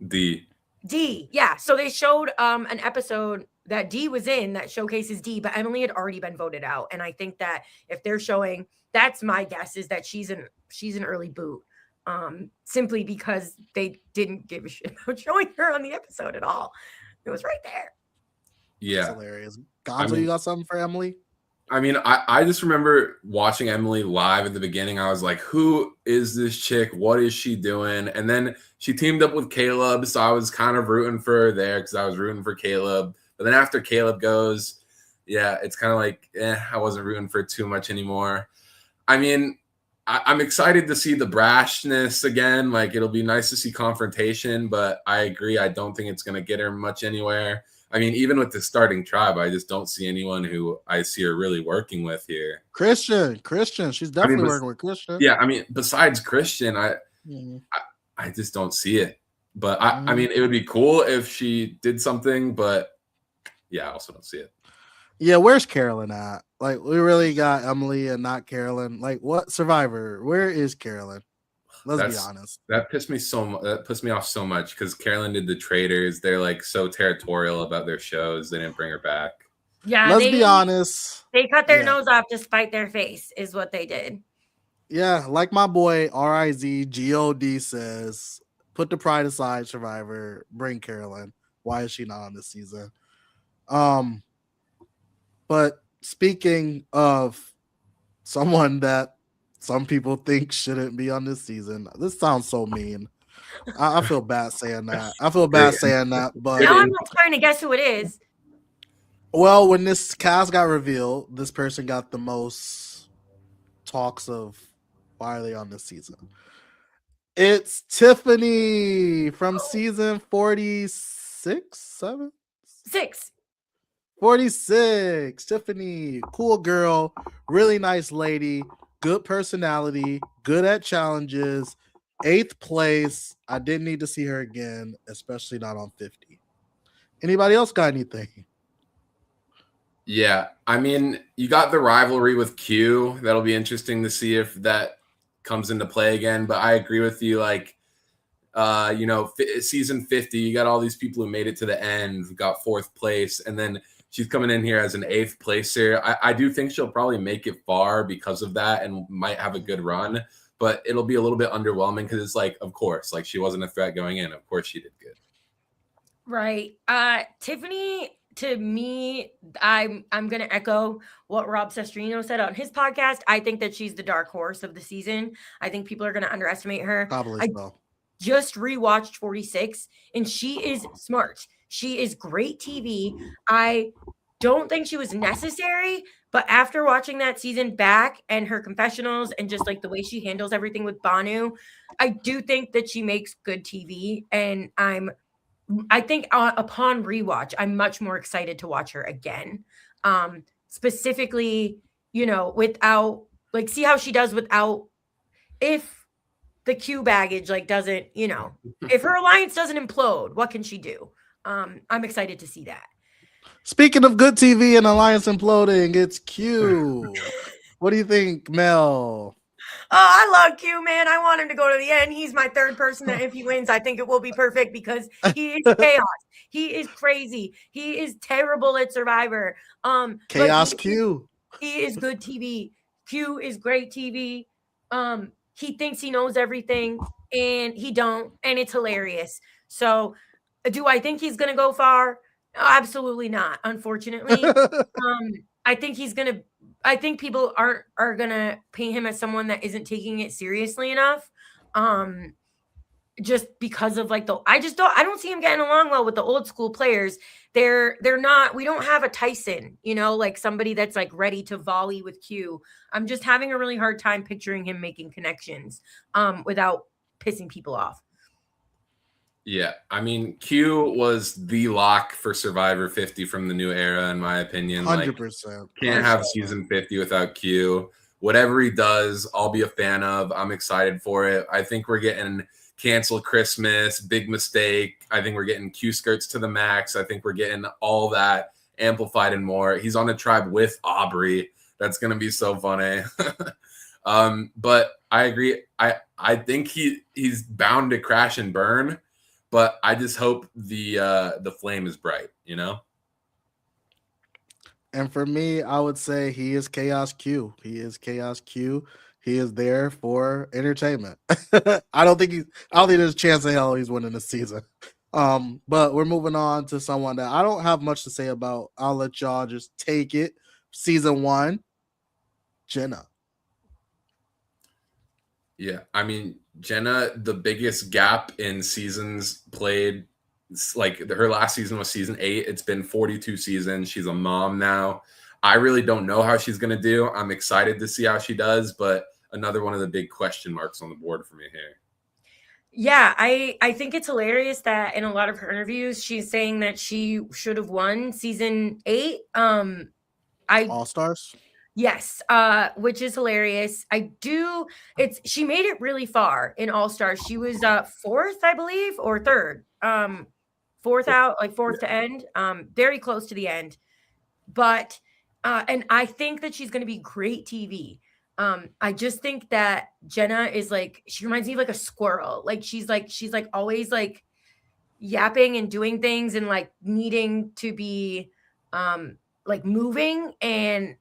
D. Yeah, so they showed an episode that D was in that showcases D, but Emily had already been voted out. And I think that if they're showing, that's my guess, is that she's an early boot. Simply because they didn't give a shit about showing her on the episode at all. It was right there. Yeah. That's hilarious. Gonzo, you got something for Emily? I mean, I just remember watching Emily live at the beginning. I was like, who is this chick? What is she doing? And then she teamed up with Caleb. So I was kind of rooting for her there because I was rooting for Caleb. But then after Caleb goes, yeah, it's kind of like, I wasn't rooting for too much anymore. I mean, I'm excited to see the brashness again. Like, it'll be nice to see confrontation, but I agree. I don't think it's going to get her much anywhere. I mean, even with the starting tribe, I just don't see anyone who I see her really working with here. Christian. She's definitely working with Christian. Yeah, I mean, besides Christian, I just don't see it. But I mean, it would be cool if she did something, but yeah, I also don't see it. Yeah, where's Carolyn at? Like, we really got Emily and not Carolyn. Like, what Survivor? Where is Carolyn? Let's be honest. That pissed me off so much because Carolyn did the Traders. They're like so territorial about their shows. They didn't bring her back. Yeah, let's be honest. They cut their nose off to spite their face, is what they did. Yeah, like my boy RIZGOD says, put the pride aside, Survivor. Bring Carolyn. Why is she not on this season? But speaking of someone that some people think shouldn't be on this season. This sounds so mean. I feel bad saying that. I feel bad saying that, but Now I'm not trying to guess who it is. well, when this cast got revealed, this person got the most talks of why are they on this season. It's Tiffany from season 46, 7? 6. 46. Tiffany, cool girl, really nice lady, good personality, good at challenges, 8th place. I didn't need to see her again, especially not on 50. Anybody else got anything? Yeah, I mean, you got the rivalry with Q. That'll be interesting to see if that comes into play again. But I agree with you. Like, season 50, you got all these people who made it to the end, got 4th place, and then she's coming in here as an 8th placer. I do think she'll probably make it far because of that and might have a good run, but it'll be a little bit underwhelming because it's like, of course, like she wasn't a threat going in. Of course she did good. Right. Tiffany, to me, I'm gonna echo what Rob Sestrino said on his podcast. I think that she's the dark horse of the season. I think people are gonna underestimate her. Probably I so. just rewatched 46 and she is smart. She is great TV. I don't think she was necessary, but after watching that season back and her confessionals and just like the way she handles everything with Banu, I do think that she makes good TV. And I think upon rewatch, I'm much more excited to watch her again. Specifically, without like see how she does without if the Q baggage like doesn't, if her alliance doesn't implode, what can she do? I'm excited to see that. Speaking of good TV and alliance imploding, it's Q. What do you think, Mel? Oh, I love Q, man. I want him to go to the end. He's my third person that if he wins, I think it will be perfect because he is chaos. He is crazy. He is terrible at Survivor. Chaos Q. He is good TV. Q is great TV. He thinks he knows everything and he don't, and it's hilarious. So do I think he's gonna go far? Absolutely not, unfortunately. I think people are gonna paint him as someone that isn't taking it seriously enough. Just because of like I don't see him getting along well with the old school players. They're not, we don't have a Tyson, like somebody that's like ready to volley with Q. I'm just having a really hard time picturing him making connections without pissing people off. Yeah, I mean, Q was the lock for Survivor 50 from the new era, in my opinion. 100%. Can't have season 50 without Q. Whatever he does, I'll be a fan of. I'm excited for it. I think we're getting Cancel Christmas, Big Mistake. I think we're getting Q skirts to the max. I think we're getting all that amplified and more. He's on a tribe with Aubrey. That's going to be so funny. But I agree. I think he's bound to crash and burn. But I just hope the flame is bright, And for me, I would say he is Chaos Q. He is Chaos Q. He is there for entertainment. I don't think there's a chance in hell he's winning the season. But we're moving on to someone that I don't have much to say about. I'll let y'all just take it. Season 1, Jenna. Yeah, I mean, Jenna, the biggest gap in seasons played, like her last season was season 8. It's been 42 seasons. She's a mom now. I really don't know how she's going to do. I'm excited to see how she does, but another one of the big question marks on the board for me here. Yeah, I think it's hilarious that in a lot of her interviews, she's saying that she should have won season 8. All Stars? Yes, which is hilarious. She made it really far in All Stars. She was 4th, I believe, or 3rd. 4th out, like 4th to end. Very close to the end. But and I think that she's gonna be great TV. I just think that Jenna is like, she reminds me of like a squirrel. Like she's like always like yapping and doing things and like needing to be like moving and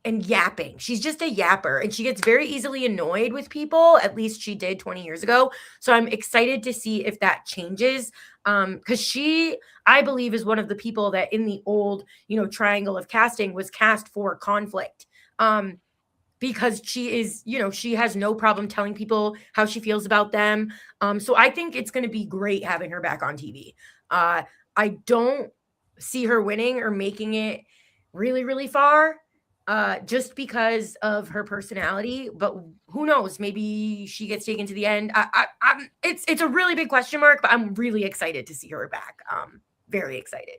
yapping. She's just a yapper and she gets very easily annoyed with people. At least she did 20 years ago. So I'm excited to see if that changes. Because she, I believe, is one of the people that in the old, triangle of casting was cast for conflict. because she is, she has no problem telling people how she feels about them. So I think it's going to be great having her back on TV. I don't see her winning or making it really, really far, just because of her personality. But who knows? Maybe she gets taken to the end. It's a really big question mark, but I'm really excited to see her back. Very excited.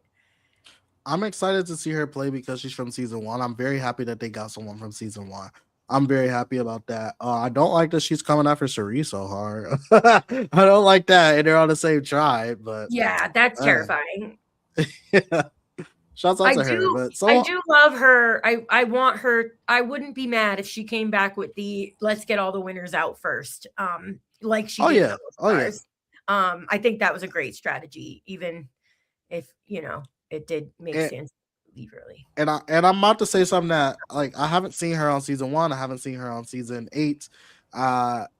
I'm excited to see her play because she's from season 1. I'm very happy that they got someone from season 1. I'm very happy about that. I don't like that she's coming after Cerie so hard. I don't like that, and they're on the same tribe. But Yeah, that's terrifying. yeah. Shouts out to her. But I do love her. I want her. I wouldn't be mad if she came back with the let's get all the winners out first. Like she did. Yeah. I think that was a great strategy, even if it did make sense to leave early. And I'm about to say something that, like, I haven't seen her on season 1. I haven't seen her on season 8.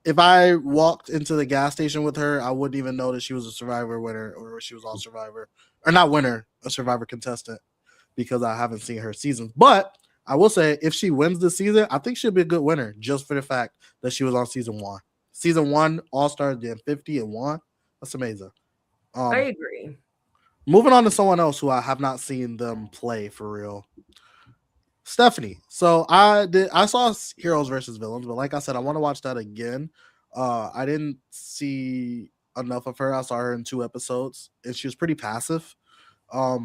If I walked into the gas station with her, I wouldn't even know that she was a Survivor winner or she was on Survivor, or not winner, a Survivor contestant, because I haven't seen her seasons. But I will say, if she wins this season, I think she'll be a good winner just for the fact that she was on season 1. Season 1 All-Star did 50 and 1. That's amazing. I agree. Moving on to someone else who I have not seen them play for real. Stephanie. So I saw Heroes versus Villains, but like I said, I want to watch that again. I didn't see enough of her. I saw her in 2 episodes, and she was pretty passive. I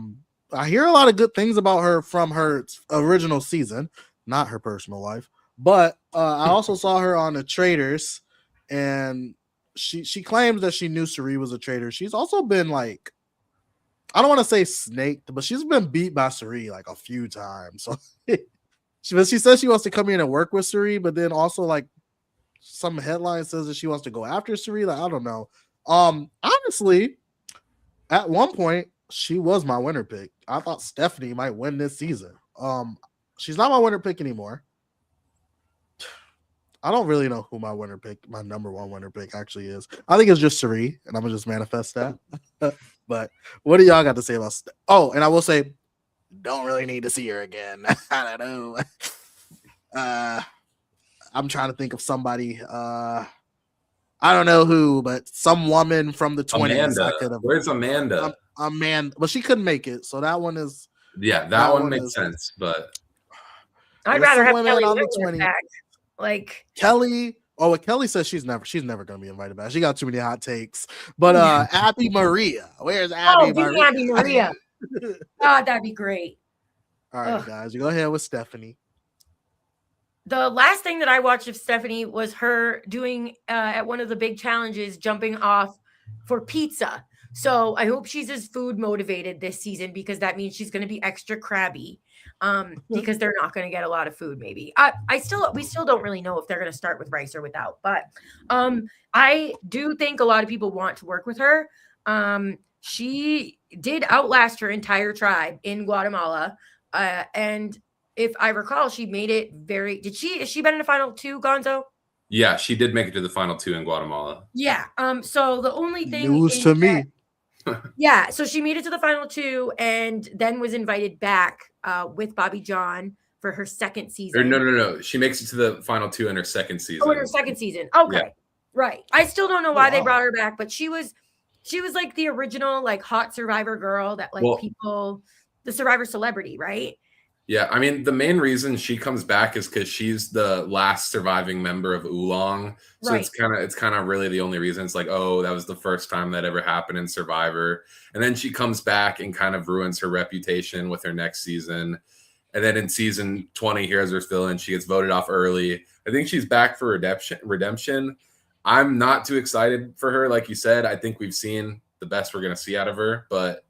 hear a lot of good things about her from her original season, not her personal life. But I also saw her on the Traitors, and she claims that she knew Cerie was a traitor. She's also been, like, I don't want to say snaked, but she's been beat by Cerie like a few times. So she says she wants to come in and work with Cerie, but then also, like, some headline says that she wants to go after Cerie. Like, I don't know. Honestly, at one point, she was my winner pick. I thought Stephanie might win this season. She's not my winner pick anymore. I don't really know who my number 1 winner pick actually is. I think it's just Cerie, and I'm gonna just manifest that. But what do y'all got to say about and I will say, don't really need to see her again. I don't know. I'm trying to think of somebody. I don't know who, but some woman from the 20s. Amanda. Where's Amanda? Amanda, but she couldn't make it. So that one is. Yeah, that one makes sense. But I'd rather have Kelly on the 20s back. Like Kelly. Oh, what Kelly says, she's never going to be invited back. She got too many hot takes. But Abby Maria, where's Abby Maria? Abby Maria. God, that'd be great. All right, guys, you go ahead with Stephanie. The last thing that I watched of Stephanie was her doing at one of the big challenges, jumping off for pizza. So I hope she's as food motivated this season, because that means she's going to be extra crabby. Because they're not going to get a lot of food. Maybe we still don't really know if they're going to start with rice or without. But I do think a lot of people want to work with her. She did outlast her entire tribe in Guatemala, and if I recall, she made it very. Has she been in the final 2, Gonzo? Yeah, she did make it to the final 2 in Guatemala. Yeah. So the only thing news to me. Yeah, so she made it to the final 2 and then was invited back with Bobby John for her second season. Or no. She makes it to the final 2 in her second season. Oh, in her second season. Okay. Yeah. Right. I still don't know why they brought her back, but she was like the original, like, hot Survivor girl that, like, the Survivor celebrity, right? Yeah, I mean, the main reason she comes back is because she's the last surviving member of Oolong. So right. it's kind of really the only reason. It's like, oh, that was the first time that ever happened in Survivor. And then she comes back and kind of ruins her reputation with her next season. And then in season 20, Heroes vs. Villains, she gets voted off early. I think she's back for redemption. I'm not too excited for her. Like you said, I think we've seen the best we're going to see out of her. But,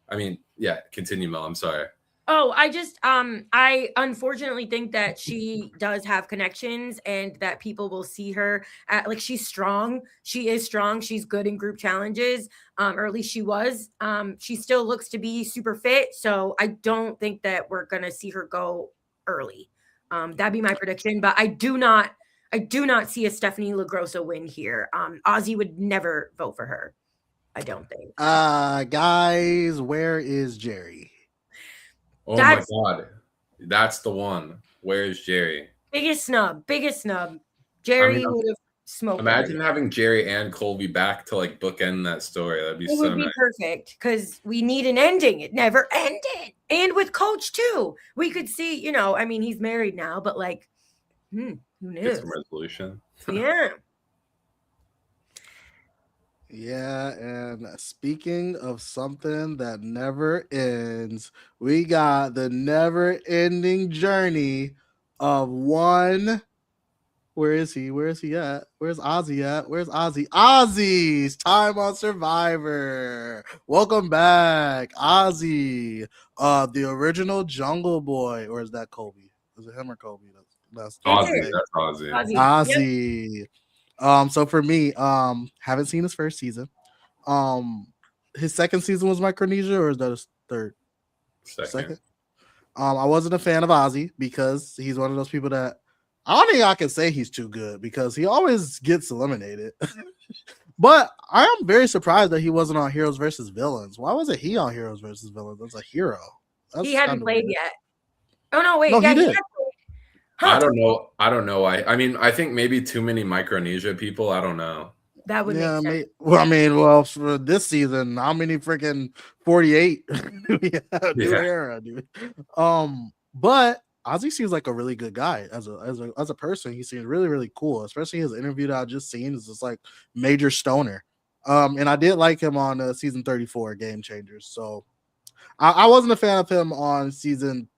I mean, yeah, continue, Mel. I'm sorry. Oh, I unfortunately think that she does have connections and that people will see her like, she's strong. She is strong. She's good in group challenges, or at least she was. She still looks to be super fit. So I don't think that we're going to see her go early. That'd be my prediction, but I do not see a Stephanie LaGrossa win here. Ozzy would never vote for her. I don't think. Guys, where is Jerry? Oh my God. That's the one. Where's Jerry? Biggest snub. I mean, Jerry would have smoked imagine everybody. having Jerry and Colby back to like bookend that story. That'd be It so would be nice. perfect because we need an ending. It never ended. And with Coach too, we could see, I mean, he's married now, but like, who Get some knows? resolution. Yeah. Yeah, and speaking of something that never ends, we got the never-ending journey of one. Where is he? Where is he at? Where's Ozzy at? Where's Ozzy? Ozzy's time on Survivor. Welcome back, Ozzy. The original Jungle Boy, or is that Kobe? Is it him or Kobe? That's It's Ozzy, it. okay. that's Ozzy. Ozzy. Yep. Ozzy. So for me, haven't seen his first season. His second season was Micronesia, or is that his third? Second. I wasn't a fan of Ozzy because he's one of those people that I don't think I can say he's too good because he always gets eliminated. But I am very surprised that he wasn't on Heroes versus Villains. Why wasn't he on Heroes versus Villains as a hero? That's He hadn't kind of played weird. yet. Oh no, wait. No, Yeah, he he did. had played. I Huh. don't know why. I mean, I think maybe too many Micronesia people. I don't know. That would Yeah, make sense. well, for this season, how many freaking 48 do we have? New Yeah. era, dude. But Ozzy seems like a really good guy as a person. He seems really, really cool, especially his interview that I just seen is just like major stoner. And I did like him on season 34, Game Changers. So I wasn't a fan of him on season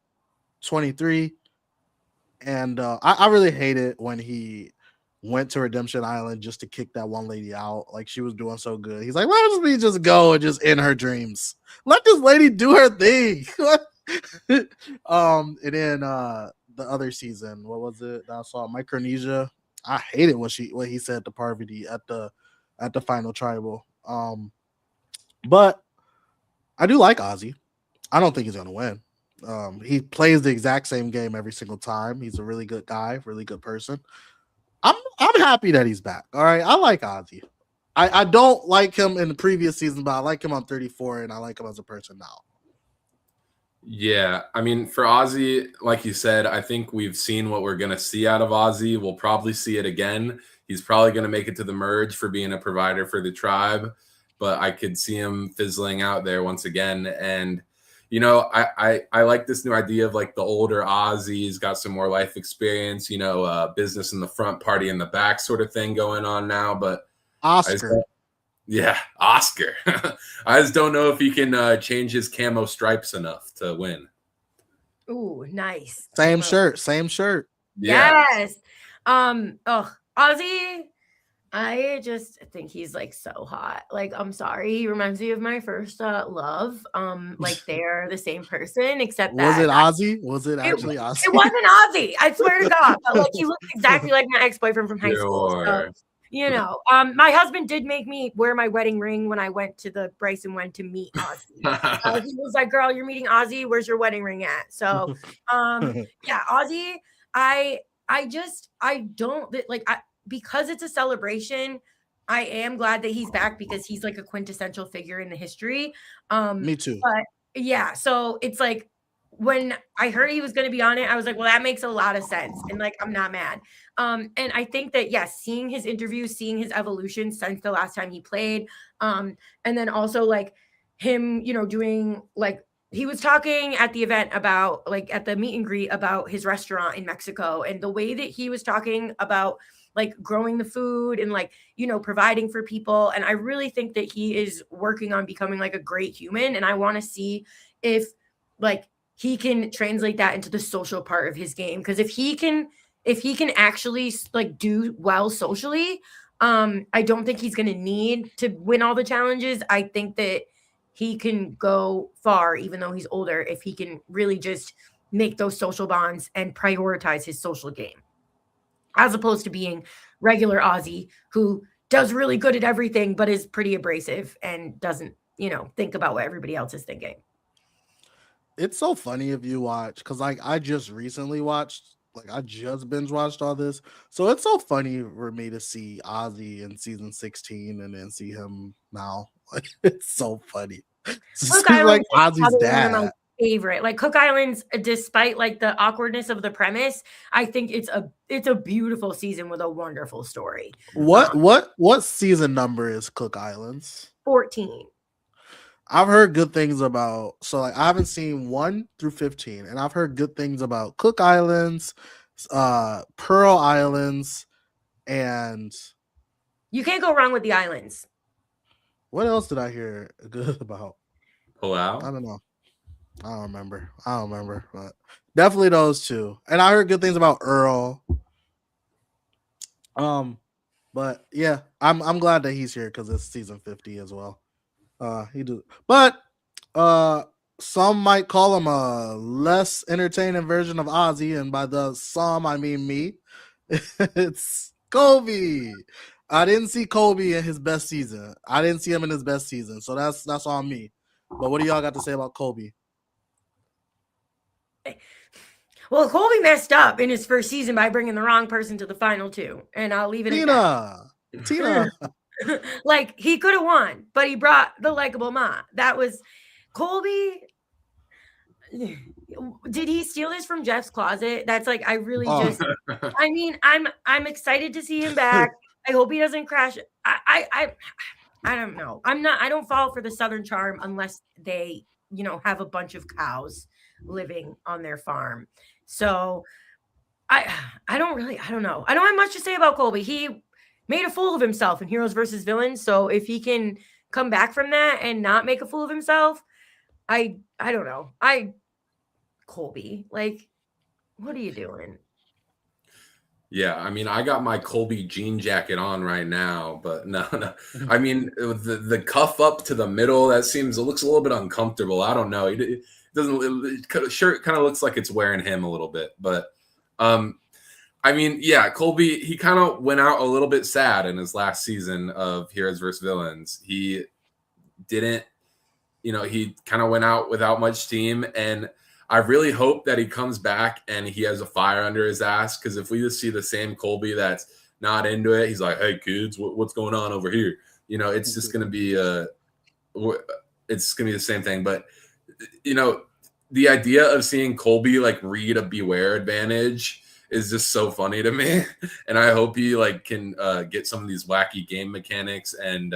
23. And I really hate it when he went to Redemption Island just to kick that one lady out. Like she was doing so good. He's like, let me just go and just end her dreams. Let this lady do her thing. And then the other season, what was it? I saw Micronesia. I hated what he said to Parvati at the final tribal. But I do like Ozzy. I don't think he's gonna win. He plays the exact same game every single time. He's a really good guy, really good person. I'm happy that he's back. All right, I like Ozzy. I don't like him in the previous season, but I like him on 34, and I like him as a person now. Yeah, I mean, for Ozzy, like you said, I think we've seen what we're going to see out of Ozzy. We'll probably see it again. He's probably going to make it to the merge for being a provider for the tribe, but I could see him fizzling out there once again. And, I like this new idea of like the older Ozzy's got some more life experience, business in the front, party in the back sort of thing going on now. But Oscar. Yeah, Oscar. I just don't know if he can change his camo stripes enough to win. Ooh, nice. Same shirt. Yeah. Yes. Ozzy, I just think he's like so hot. Like, I'm sorry. He reminds me of my first love. Like they're the same person, except Was that it Ozzy? Was it actually Ozzy? it wasn't Ozzy. I swear to God. But like he looked exactly like my ex-boyfriend from high school. So my husband did make me wear my wedding ring when I went to the Bryson went to meet Ozzy. He was like, "Girl, you're meeting Ozzy. Where's your wedding ring at?" So, yeah, Ozzy. I don't like because it's a celebration. I am glad that he's back because he's like a quintessential figure in the history. Me too. But yeah, so it's like when I heard he was going to be on it, I was like, well, that makes a lot of sense. And like, I'm not mad. And I think that, yes, seeing his interviews, seeing his evolution since the last time he played, and then also like him, doing like, he was talking at the event about like at the meet and greet about his restaurant in Mexico and the way that he was talking about like growing the food and like, providing for people. And I really think that he is working on becoming like a great human. And I want to see if like he can translate that into the social part of his game. Because if he can actually like do well socially, I don't think he's going to need to win all the challenges. I think that he can go far, even though he's older, if he can really just make those social bonds and prioritize his social game, as opposed to being regular Ozzy who does really good at everything, but is pretty abrasive and doesn't, think about what everybody else is thinking. It's so funny if you watch, because like I just recently watched, like I just binge watched all this. So it's so funny for me to see Ozzy in season 16 and then see him now. Like it's so funny. It seems like Ozzy's dad. favorite. Like Cook Islands, despite like the awkwardness of the premise, I think it's a beautiful season with a wonderful story. What season number is Cook Islands? 14. I've heard good things about, so like I haven't seen 1 through 15, and I've heard good things about Cook Islands, Pearl Islands, and You can't go wrong with the islands. what else did I hear good about? Pull I out. don't know. I don't remember, but definitely those two. And I heard good things about Earl. But yeah, I'm glad that he's here because it's season 50 as well. He do, but some might call him a less entertaining version of Ozzy, and by the some I mean me. It's Kobe. I didn't see Kobe in his best season. I didn't see him in his best season, so that's on me. But what do y'all got to say about Kobe? Well, Colby messed up in his first season by bringing the wrong person to the final 2, and I'll leave it at that. Tina. Like he could have won, but he brought the likable Ma. That was Colby. Did he steal this from Jeff's closet? That's like I really just. I mean, I'm excited to see him back. I hope he doesn't crash. I don't know. I don't fall for the Southern charm unless they, have a bunch of cows living on their farm. So I don't know. I don't have much to say about Colby. He made a fool of himself in Heroes versus Villains. So if he can come back from that and not make a fool of himself, I don't know. Colby, like, what are you doing? Yeah, I mean, I got my Colby jean jacket on right now, but no. I mean, the cuff up to the middle, it looks a little bit uncomfortable. I don't know. It doesn't. Shirt kind of looks like it's wearing him a little bit, but I mean, yeah, Colby, he kind of went out a little bit sad in his last season of Heroes vs. Villains. He didn't, he kind of went out without much steam, and I really hope that he comes back and he has a fire under his ass, because if we just see the same Colby that's not into it, he's like, hey, kids, what's going on over here? It's just going to be the same thing. But, the idea of seeing Colby like read a Beware advantage is just so funny to me. And I hope he like can get some of these wacky game mechanics. And,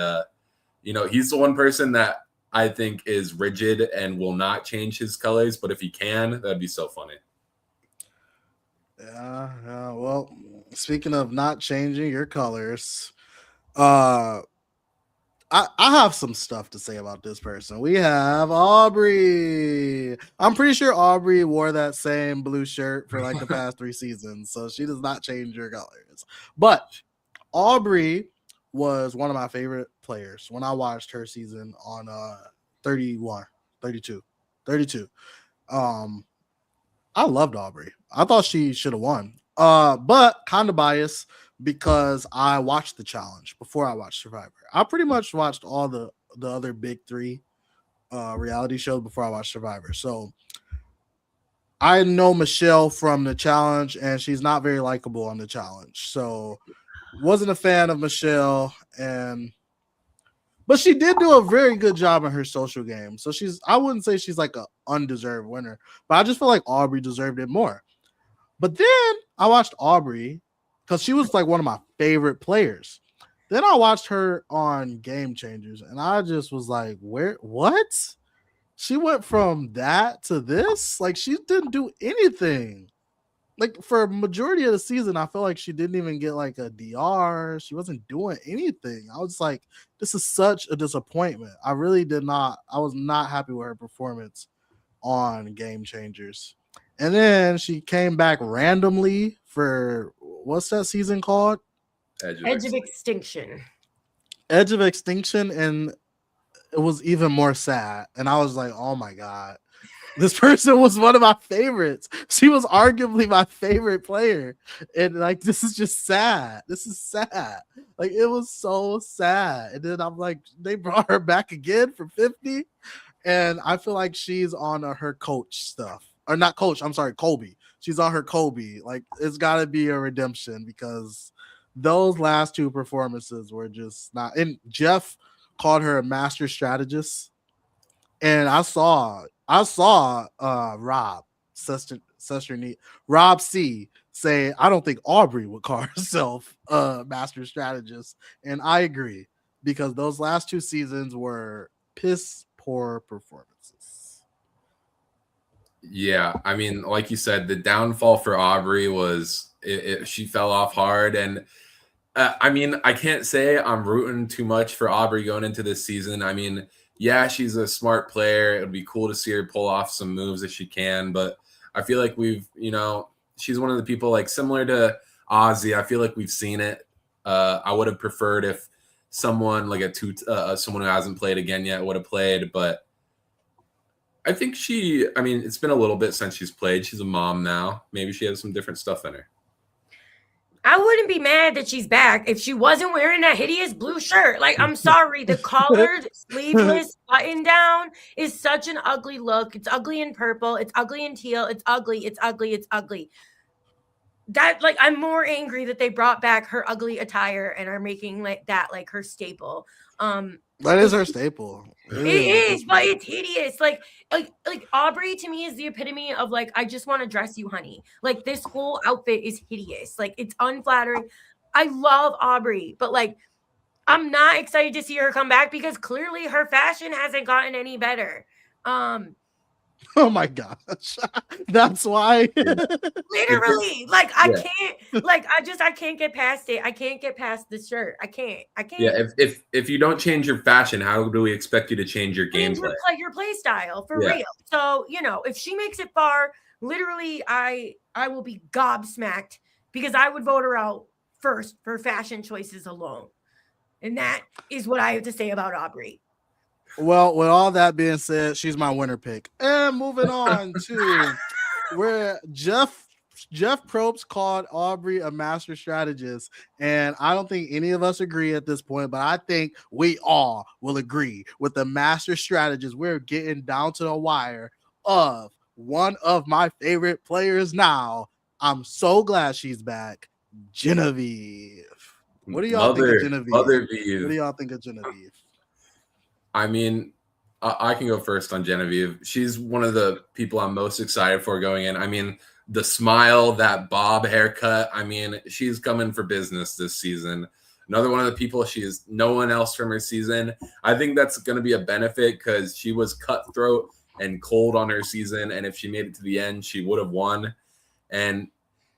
he's the one person that I think is rigid and will not change his colors. But if he can, that'd be so funny. Yeah. Well, speaking of not changing your colors, I have some stuff to say about this person. We have Aubrey. I'm pretty sure Aubrey wore that same blue shirt for like the past 3 seasons, so she does not change her colors. But Aubrey was one of my favorite players when I watched her season on 32. I loved Aubrey. I thought she should have won. But kind of biased because I watched the challenge before I watched Survivor. I pretty much watched all the other big 3 reality shows before I watched Survivor. So I know Michelle from the challenge, and she's not very likable on the challenge. So wasn't a fan of Michelle, but she did do a very good job in her social game. So I wouldn't say she's like an undeserved winner, but I just feel like Aubrey deserved it more. But then I watched Aubrey because she was like one of my favorite players. Then I watched her on Game Changers, and I just was like, what? She went from that to this? Like, she didn't do anything. Like, for a majority of the season, I feel like she didn't even get like a DR. She wasn't doing anything. I was like, this is such a disappointment. I was not happy with her performance on Game Changers. And then she came back randomly for, what's that season called? Edge of Extinction. Edge of Extinction, and it was even more sad. And I was like, oh my God. This person was one of my favorites. She was arguably my favorite player. And like, this is just sad. This is sad. Like, it was so sad. And then I'm like, they brought her back again for 50. And I feel like she's on her coach stuff. Or not coach, I'm sorry, Colby. She's on her Colby. Like, it's got to be a redemption because those last 2 performances were just not. And Jeff called her a master strategist. And I saw I saw Rob C say I don't think Aubrey would call herself a master strategist, and I agree because those last 2 seasons were piss poor performances. Yeah, I mean, like you said, the downfall for Aubrey was she fell off hard, and I mean, I can't say I'm rooting too much for Aubrey going into this season. I mean, yeah, she's a smart player. It'd be cool to see her pull off some moves if she can, but I feel like she's one of the people like similar to Ozzy. I feel like we've seen it. I would have preferred if someone like someone who hasn't played again yet would have played, but I think I mean, it's been a little bit since she's played. She's a mom now. Maybe she has some different stuff in her. I wouldn't be mad that she's back if she wasn't wearing that hideous blue shirt. Like, I'm sorry, the collared, sleeveless button down is such an ugly look. It's ugly in purple. It's ugly in teal. It's ugly. It's ugly. It's ugly. That, like, I'm more angry that they brought back her ugly attire and are making like that like her staple. That is her staple. It is, but it's hideous. Like Aubrey to me is the epitome of like, I just want to dress you, honey. Like, this whole outfit is hideous. Like, it's unflattering. I love Aubrey, but like, I'm not excited to see her come back because clearly her fashion hasn't gotten any better. Oh my gosh. That's why. Literally, like, I can't, like, I can't get past it. I can't get past the shirt. I can't. Yeah, if you don't change your fashion, how do we expect you to change your gameplay? Your play style for real. So, if she makes it far, literally, I will be gobsmacked because I would vote her out first for fashion choices alone. And that is what I have to say about Aubrey. Well, with all that being said, she's my winner pick. And moving on to where Jeff Probst called Aubrey a master strategist. And I don't think any of us agree at this point, but I think we all will agree with the master strategist. We're getting down to the wire of one of my favorite players now. I'm so glad she's back, Genevieve. What do y'all think of Genevieve? What do y'all think of Genevieve? I mean, I can go first on Genevieve. She's one of the people I'm most excited for going in. I mean, the smile, that bob haircut. I mean, she's coming for business this season. Another one of the people, she is no one else from her season. I think that's going to be a benefit because she was cutthroat and cold on her season. And if she made it to the end, she would have won. And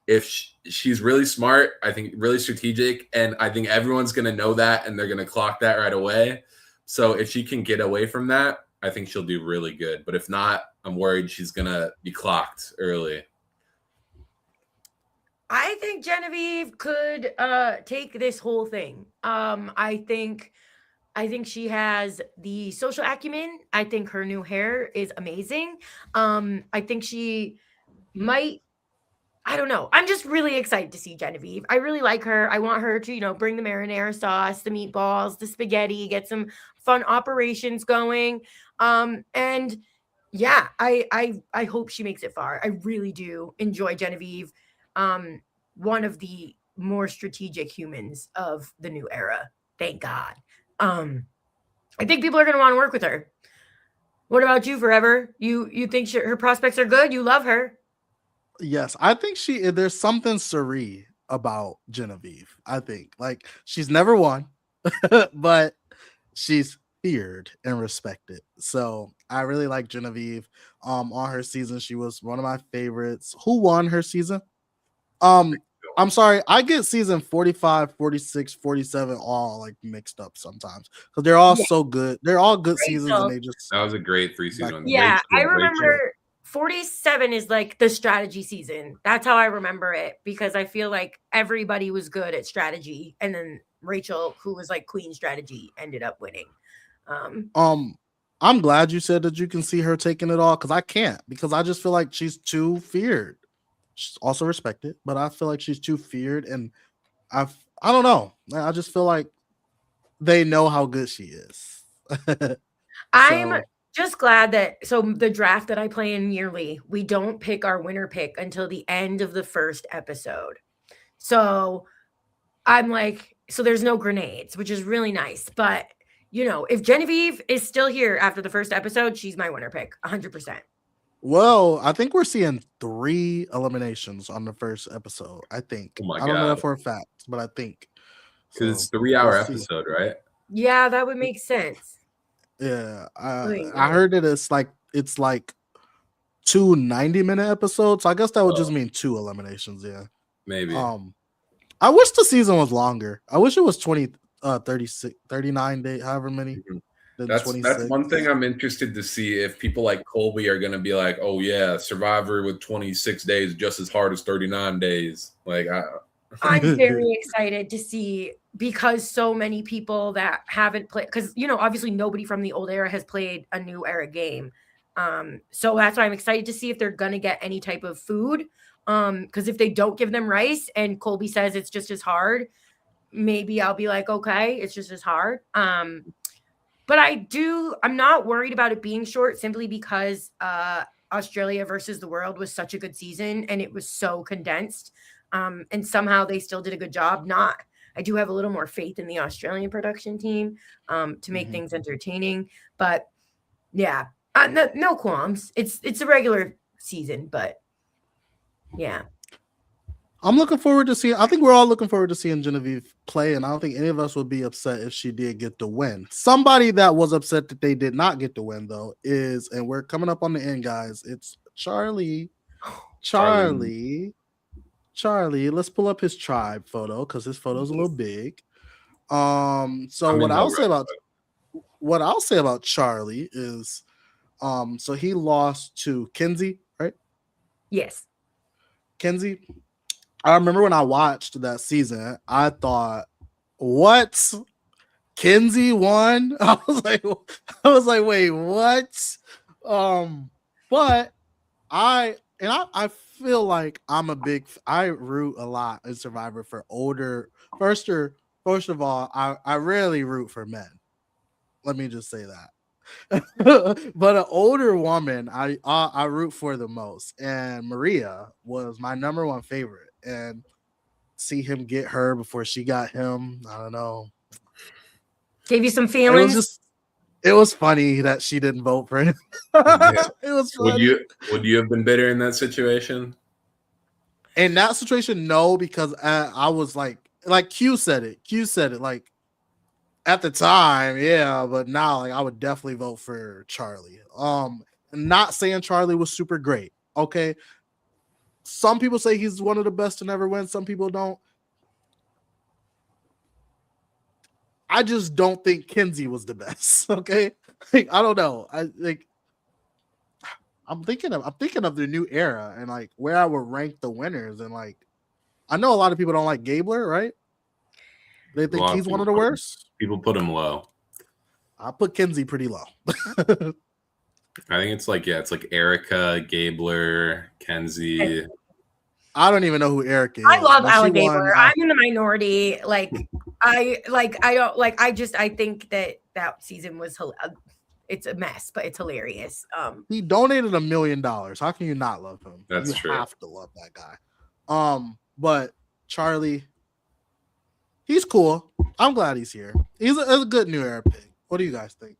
if she's really smart, I think really strategic. And I think everyone's going to know that and they're going to clock that right away. So if she can get away from that, I think she'll do really good. But if not, I'm worried she's going to be clocked early. I think Genevieve could take this whole thing. I think she has the social acumen. I think her new hair is amazing. I think she might, I don't know. I'm just really excited to see Genevieve. I really like her. I want her to, bring the marinara sauce, the meatballs, the spaghetti, get some fun operations going. And yeah, I hope she makes it far. I really do enjoy Genevieve. One of the more strategic humans of the new era. Thank God. I think people are going to want to work with her. What about you, Forever? You think her prospects are good? You love her. Yes, I think there's something serene about Genevieve. I think like she's never won, but she's feared and respected. So I really like Genevieve. On her season, she was one of my favorites. Who won her season? I'm sorry, I get season 45, 46, 47 all like mixed up sometimes because they're all so good. They're all good seasons, and that was a great 3-season. Yeah, I remember 47 is like the strategy season. That's how I remember it because I feel like everybody was good at strategy, and then Rachel, who was like queen strategy, ended up winning. I'm glad you said that you can see her taking it all because I can't, because I just feel like she's too feared. She's also respected, but I feel like she's too feared, and I don't know. I just feel like they know how good she is. I'm just glad that the draft that I play in yearly, we don't pick our winner pick until the end of the first episode. So I'm like, so there's no grenades, which is really nice. But if Genevieve is still here after the first episode, she's my winner pick, 100%. Well, I think we're seeing 3 eliminations on the first episode. I think. Oh my I don't know God. that for a fact, but I think. Because it's So, 3-hour we'll see. episode, right? Yeah, that would make sense. Yeah, Wait, I heard that it's like 2 90-minute episodes. So I guess that would just mean 2 eliminations. Yeah. Maybe. I wish the season was longer. I wish it was 20, 36, 39 days, however many. That's one thing I'm interested to see if people like Colby are going to be like, oh yeah, Survivor with 26 days just as hard as 39 days. Like I'm very excited to see, because so many people that haven't played, because obviously nobody from the old era has played a new era game. So that's why I'm excited to see if they're gonna get any type of food. Because if they don't give them rice and Colby says it's just as hard, maybe I'll be like, okay, it's just as hard. But I'm not worried about it being short, simply because Australia versus the world was such a good season and it was so condensed. And somehow they still did a good job. I do have a little more faith in the Australian production team to make things entertaining. But yeah, no qualms. It's a regular season, but yeah. I'm looking forward to seeing. I think we're all looking forward to seeing Genevieve play, and I don't think any of us would be upset if she did get the win. Somebody that was upset that they did not get the win, though, is, and we're coming up on the end, guys. It's Charlie. Charlie. Let's pull up his tribe photo because his photo's a little big. So what I'll say about Charlie is, so he lost to Kenzie, right? Yes. Kenzie. I remember when I watched that season, I thought, what? Kenzie won? I was like, wait, what? But I feel like I root a lot in Survivor for older. First of all, I rarely root for men. Let me just say that. But an older woman, I root for the most, and Maria was my number 1 favorite. And see him get her before she got him, I don't know. Gave you some feelings. It was funny that she didn't vote for him. It was funny. Would you have been bitter in that situation? In that situation, no, because I was like Q said it. Like at the time, yeah, but now like I would definitely vote for Charlie. Not saying Charlie was super great. Okay. Some people say he's one of the best to never win. Some people don't. I just don't think Kenzie was the best. Okay. Like, I don't know. I'm thinking of the new era and like where I would rank the winners. And like, I know a lot of people don't like Gabler, right? They think he's one of the worst. People put him low. I put Kenzie pretty low. I think it's like Erica, Gabler, Kenzie. I don't even know who Erica is. I love Alec Gabler. I'm in the minority. I think that season was it's a mess, but it's hilarious. He donated $1 million. How can you not love him? That's true. You have to love that guy. But Charlie, he's cool. I'm glad he's here. He's a good new era pick. What do you guys think?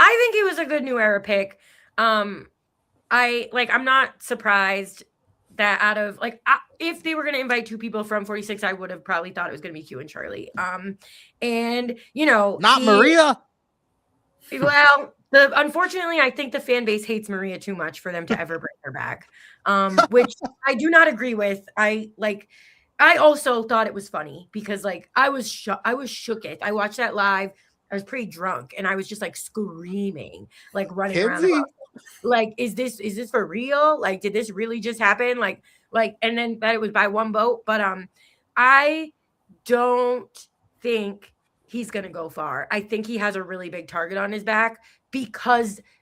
I think he was a good new era pick. I'm not surprised that out of if they were going to invite 2 people from 46, I would have probably thought it was going to be Q and Charlie. And not Maria. Well, unfortunately, I think the fan base hates Maria too much for them to ever bring her back, which I do not agree with. I also thought it was funny because I was shooketh. I watched that live. I was pretty drunk and I was just screaming, running around. Is this for real? Did this really just happen? And then that it was by 1 vote. But I don't think he's gonna go far. I think he has a really big target on his back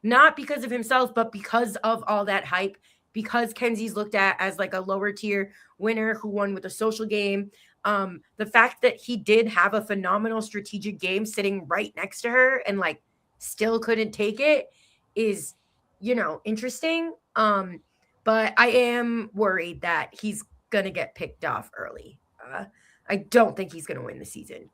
not because of himself, but because of all that hype. Because Kenzie's looked at as a lower tier winner who won with a social game. The fact that he did have a phenomenal strategic game sitting right next to her and still couldn't take it is, interesting. But I am worried that he's going to get picked off early. I don't think he's going to win the season.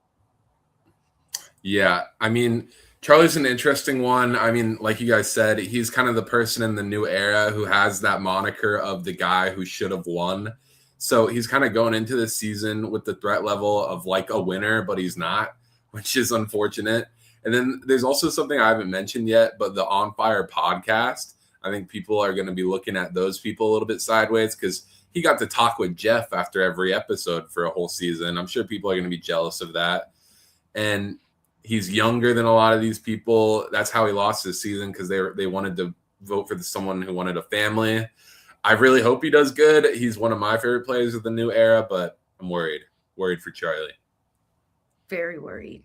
Yeah, I mean, Charlie's an interesting one. I mean, like you guys said, he's kind of the person in the new era who has that moniker of the guy who should have won. So he's kind of going into this season with the threat level of like a winner, but he's not, which is unfortunate. And then there's also something I haven't mentioned yet, but the On Fire podcast. I think people are going to be looking at those people a little bit sideways because he got to talk with Jeff after every episode for a whole season. I'm sure people are going to be jealous of that. And he's younger than a lot of these people. That's how he lost this season because they wanted to vote for someone who wanted a family. I really hope he does good. He's one of my favorite players of the new era, but I'm worried for Charlie. Very worried.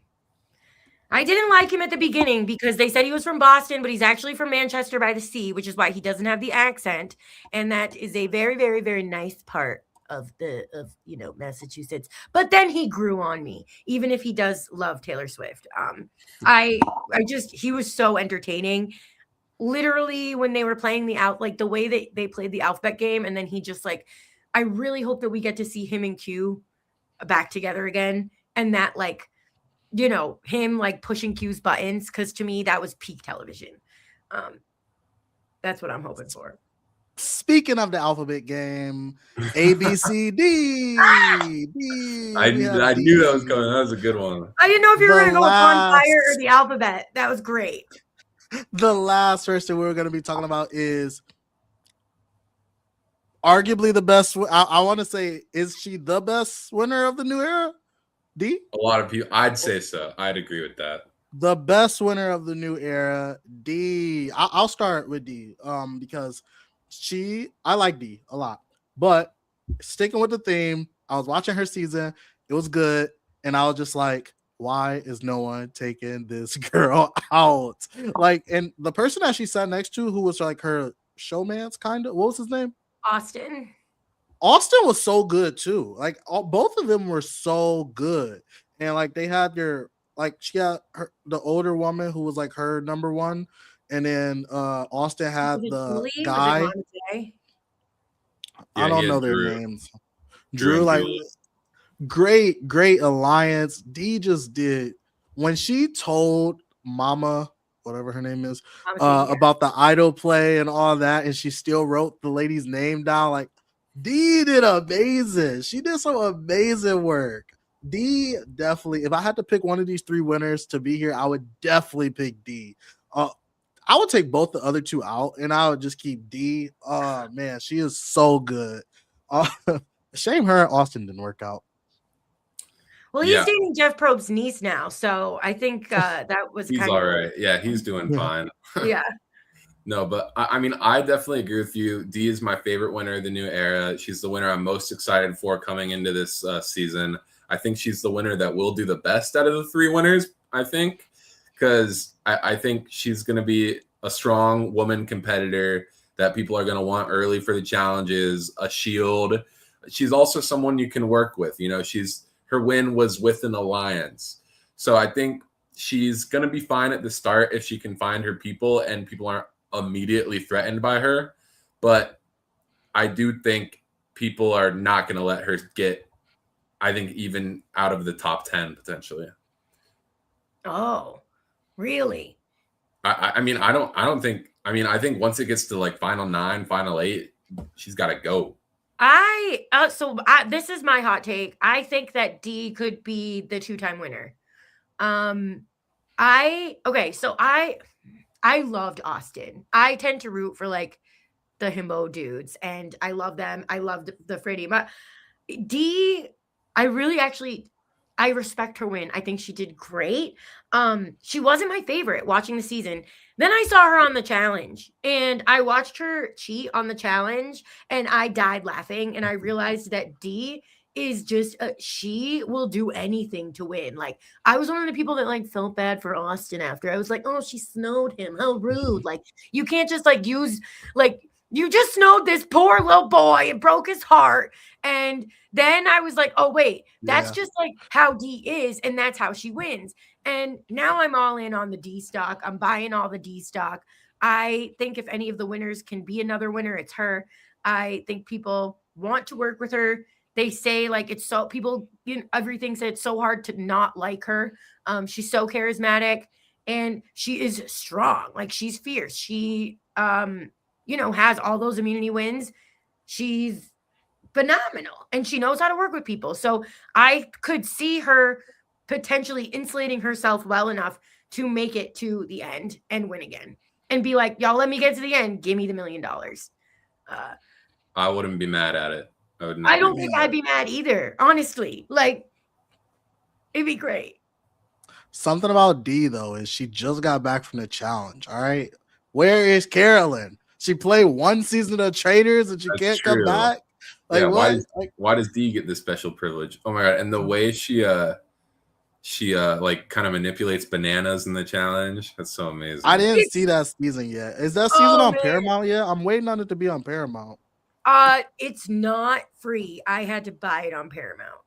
I didn't like him at the beginning because they said he was from Boston, but he's actually from Manchester by the Sea, which is why he doesn't have the accent. And that is a very, very, very nice part of Massachusetts. But then he grew on me, even if he does love Taylor Swift. He was so entertaining. Literally, when they were playing the way they played the alphabet game, and then he just I really hope that we get to see him and Q back together again, and that him pushing Q's buttons, because to me that was peak television. That's what I'm hoping for. Speaking of the alphabet game, A, B, C, D. I knew that was coming. That was a good one. I didn't know if you were going to go with On Fire or the alphabet. That was great. The last person we're going to be talking about is arguably the best. I want to say, is she the best winner of the new era? D? A lot of people. I'd say so. I'd agree with that. The best winner of the new era, D. I'll start with D because I like D a lot. But sticking with the theme, I was watching her season. It was good. And I was just like, why is no one taking this girl out? And the person that she sat next to, who was her showman's kind of, what was his name? Austin was so good too. Both of them were so good. And they had she had the older woman who was her number one. And then Austin had the guy. I don't know their names. Drew, great alliance. D just did when she told Mama, whatever her name is, about the idol play and all that, and she still wrote the lady's name down. D did amazing. She did some amazing work. D definitely. If I had to pick one of these three winners to be here, I would definitely pick D. I would take both the other two out, and I would just keep D. Oh man, she is so good. Shame her and Austin didn't work out. Well, he's dating Jeff Probst's niece now, so I think that was he's all right. Yeah, he's doing fine. Yeah. No, but I mean, I definitely agree with you. D is my favorite winner of the new era. She's the winner I'm most excited for coming into this season. I think she's the winner that will do the best out of the three winners, I think, because I think she's going to be a strong woman competitor that people are going to want early for the challenges, a shield. She's also someone you can work with. Her win was with an alliance. So I think she's going to be fine at the start if she can find her people and people aren't immediately threatened by her. But I do think people are not going to let her get, I think, even out of the top 10 potentially. Oh, really? I think once it gets to final 9, final 8, she's got to go. This is my hot take. I think that D could be the 2-time winner. I loved Austin. I tend to root for the himbo dudes, and I love them. I loved the Freddie. But D, I respect her win. I think she did great. She wasn't my favorite watching the season. Then I saw her on the challenge, and I watched her cheat on the challenge, and I died laughing. And I realized that D is just she will do anything to win. I was one of the people that felt bad for Austin after. I was like, oh, she snowed him. How rude. You can't just use you just snowed this poor little boy and broke his heart. And then I was like, oh, wait, that's just how D is. And that's how she wins. And now I'm all in on the D stock. I'm buying all the D stock. I think if any of the winners can be another winner, it's her. I think people want to work with her. they say like it's so people, everything said it's so hard to not like her. She's so charismatic and she is strong. Like she's fierce. She has all those immunity wins. She's phenomenal and she knows how to work with people. So I could see her potentially insulating herself well enough to make it to the end and win again and be like, y'all let me get to the end. Give me the $1 million. I wouldn't be mad at it. I don't think I'd be mad either. Honestly, like it'd be great. Something about D though is she just got back from the challenge. All right. Where is Carolyn? She played one season of Traders and she can't come back. Like yeah, what? Why does D get this special privilege? Oh my god! And the way she like kind of manipulates bananas in the challenge. That's so amazing. I didn't see that season yet. Is that season on Paramount yet? I'm waiting on it to be on Paramount. It's not free. I had to buy it on Paramount.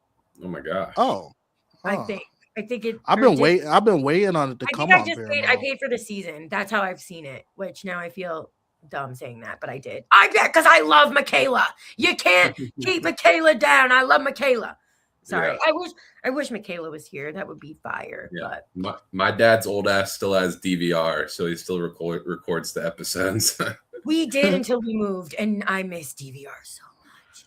Oh my gosh. Oh. I think it. I've been waiting on it to come on Paramount. I paid for the season. That's how I've seen it. Which now I feel dumb saying that, but I did. I bet because I love Michaela. You can't keep Michaela down. I love Michaela. Sorry. Yeah. I wish Michaela was here. That would be fire. Yeah. But my dad's old ass still has DVR, so he still records the episodes. We did until we moved, and I miss DVR so much.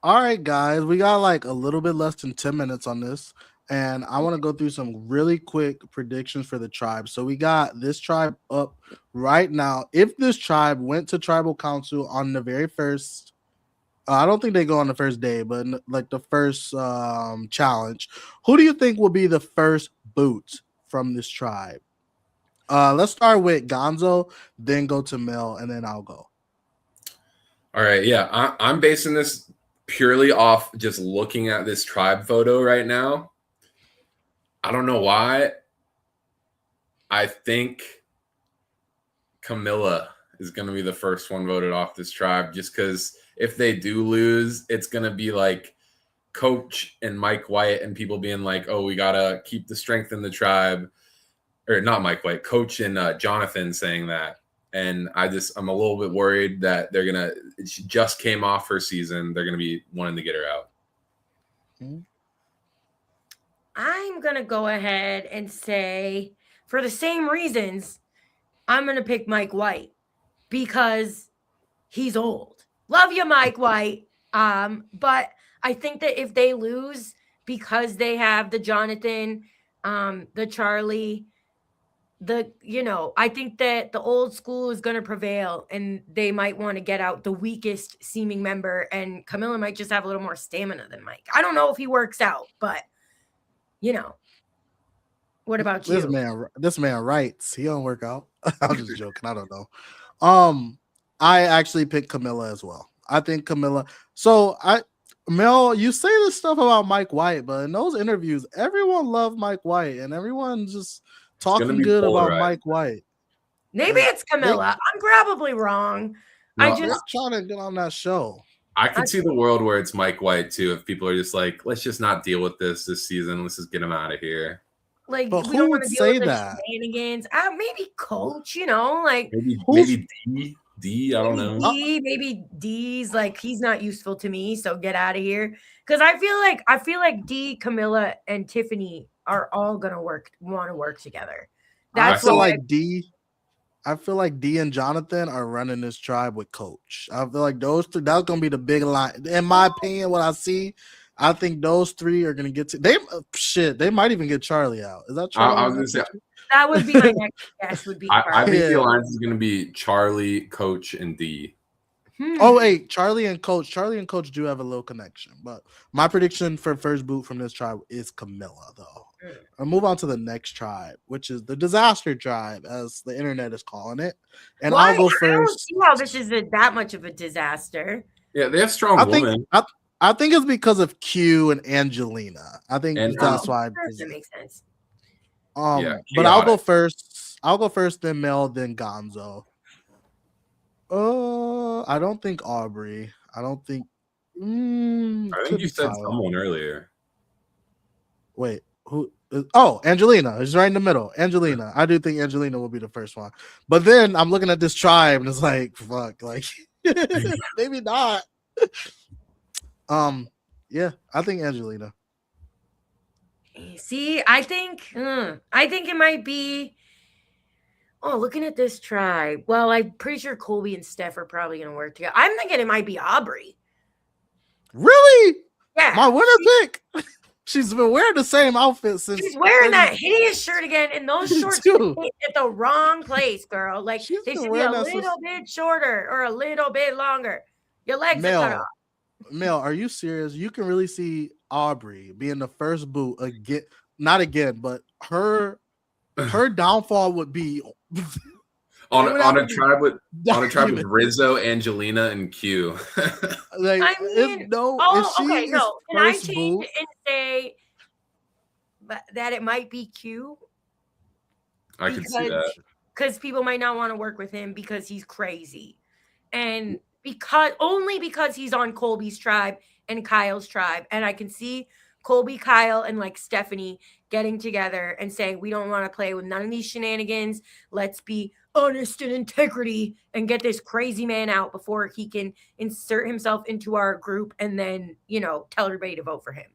All right, guys. We got like a little bit less than 10 minutes on this. And I want to go through some really quick predictions for the tribe. So we got this tribe up right now. If this tribe went to tribal council on the very first, I don't think they go on the first day, but like the first challenge, who do you think will be the first boot from this tribe? Let's start with Gonzo, then go to Mel, and then I'll go. All right. Yeah, I'm basing this purely off just looking at this tribe photo right now. I don't know why. I think Camilla is going to be the first one voted off this tribe just because if they do lose, it's going to be like Coach and Mike White and people being like, oh, we got to keep the strength in the tribe. Or not Mike White, Coach and Jonathan saying that. And I'm a little bit worried that she just came off her season. They're going to be wanting to get her out. Mm-hmm. I'm going to go ahead and say, for the same reasons, I'm going to pick Mike White because he's old. Love you, Mike White. But I think that if they lose because they have the Jonathan, the Charlie, I think that the old school is going to prevail and they might want to get out the weakest seeming member. And Camilla might just have a little more stamina than Mike. I don't know if he works out, but what about you? This man writes. He don't work out. I'm just joking. I don't know. I actually picked Camilla as well. I think Camilla. So Mel, you say this stuff about Mike White, but in those interviews, everyone loved Mike White and everyone's just talking good about Mike White. Maybe it's Camilla. I'm probably wrong. No, I'm trying to get on that show. I could see the world where it's Mike White too. If people are just like, let's just not deal with this season. Let's just get him out of here. Like, but we who don't would want to say deal with that? the shenanigans. Maybe Coach. Like maybe D. I don't know. Maybe D's like he's not useful to me, so get out of here. Because I feel like D, Camilla, and Tiffany are all gonna want to work together. I feel like D and Jonathan are running this tribe with Coach. I feel like those three, that's gonna be the big line. In my opinion, what I see, I think those three are gonna get to they might even get Charlie out. Is that Charlie? I was gonna say that would be my next guess. Would be I think the alliance is gonna be Charlie, Coach, and D. Oh wait, Charlie and Coach do have a little connection, but my prediction for first boot from this tribe is Camilla, though. I'll move on to the next tribe, which is the disaster tribe, as the internet is calling it. And I'll go first. I don't see how this is that much of a disaster. Yeah, they have strong women. I think it's because of Q and Angelina. I think that's why. That makes sense. But I'll go first. I'll go first, then Mel, then Gonzo. I don't think Aubrey. I don't think. I think you said someone earlier. Wait, who? Oh, Angelina is right in the middle. Angelina. I do think Angelina will be the first one. But then I'm looking at this tribe and it's like, fuck, like maybe not. Yeah, I think Angelina. See, I think it might be. Oh, looking at this tribe. Well, I'm pretty sure Colby and Steph are probably going to work together. I'm thinking it might be Aubrey. Really? Yeah, My winner pick. She's been wearing the same outfit since. she's wearing that hideous shirt again, and those shorts Dude, fit at the wrong place, girl. Like she's they been should be a wearing that since. little bit shorter or a little bit longer. Your legs are cut off. Mel, are you serious? You can really see Aubrey being the first boot again. Not again, but her downfall would be on it would a have to be tribe with documented. Rizzo, Angelina, and Q. Like, I mean, if she okay, is no. Can I first change boot, it and say that it might be Q? I could see that. Because people might not want to work with him because he's crazy. And because he's on Colby's tribe and Kyle's tribe. And I can see Colby, Kyle, and like Stephanie getting together and saying, we don't want to play with none of these shenanigans. Let's be honest and integrity and get this crazy man out before he can insert himself into our group and then, tell everybody to vote for him.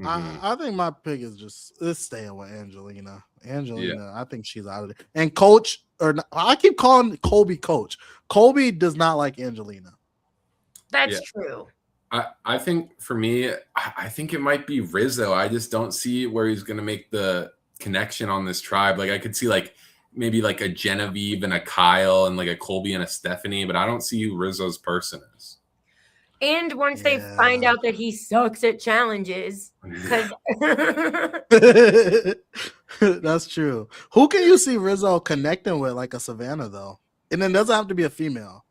I think my pick is just staying with Angelina. Angelina, I think she's out of there. And Coach, I keep calling Colby Coach. Colby does not like Angelina. That's true. I think for me, I think it might be Rizzo. I just don't see where he's going to make the connection on this tribe. Like I could see maybe like a Genevieve and a Kyle and like a Colby and a Stephanie, but I don't see who Rizzo's person is. And once they find out that he sucks at challenges, that's true. Who can you see Rizzo connecting with, like a Savannah though? And then doesn't have to be a female.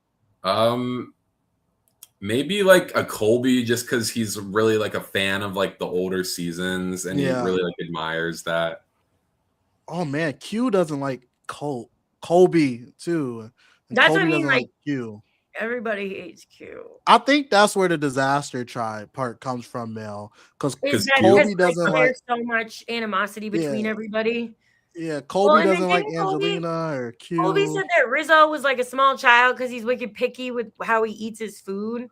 Maybe like a Colby, just because he's really like a fan of like the older seasons and he really like admires that. Oh man, Q doesn't like Colby too. And that's Colby what I mean. Like Q. Everybody hates Q. I think that's where the disaster tribe part comes from, Mel. Because Colby doesn't like so much animosity between everybody. Yeah, Colby doesn't like Angelina or Q. Colby said that Rizzo was like a small child because he's wicked picky with how he eats his food.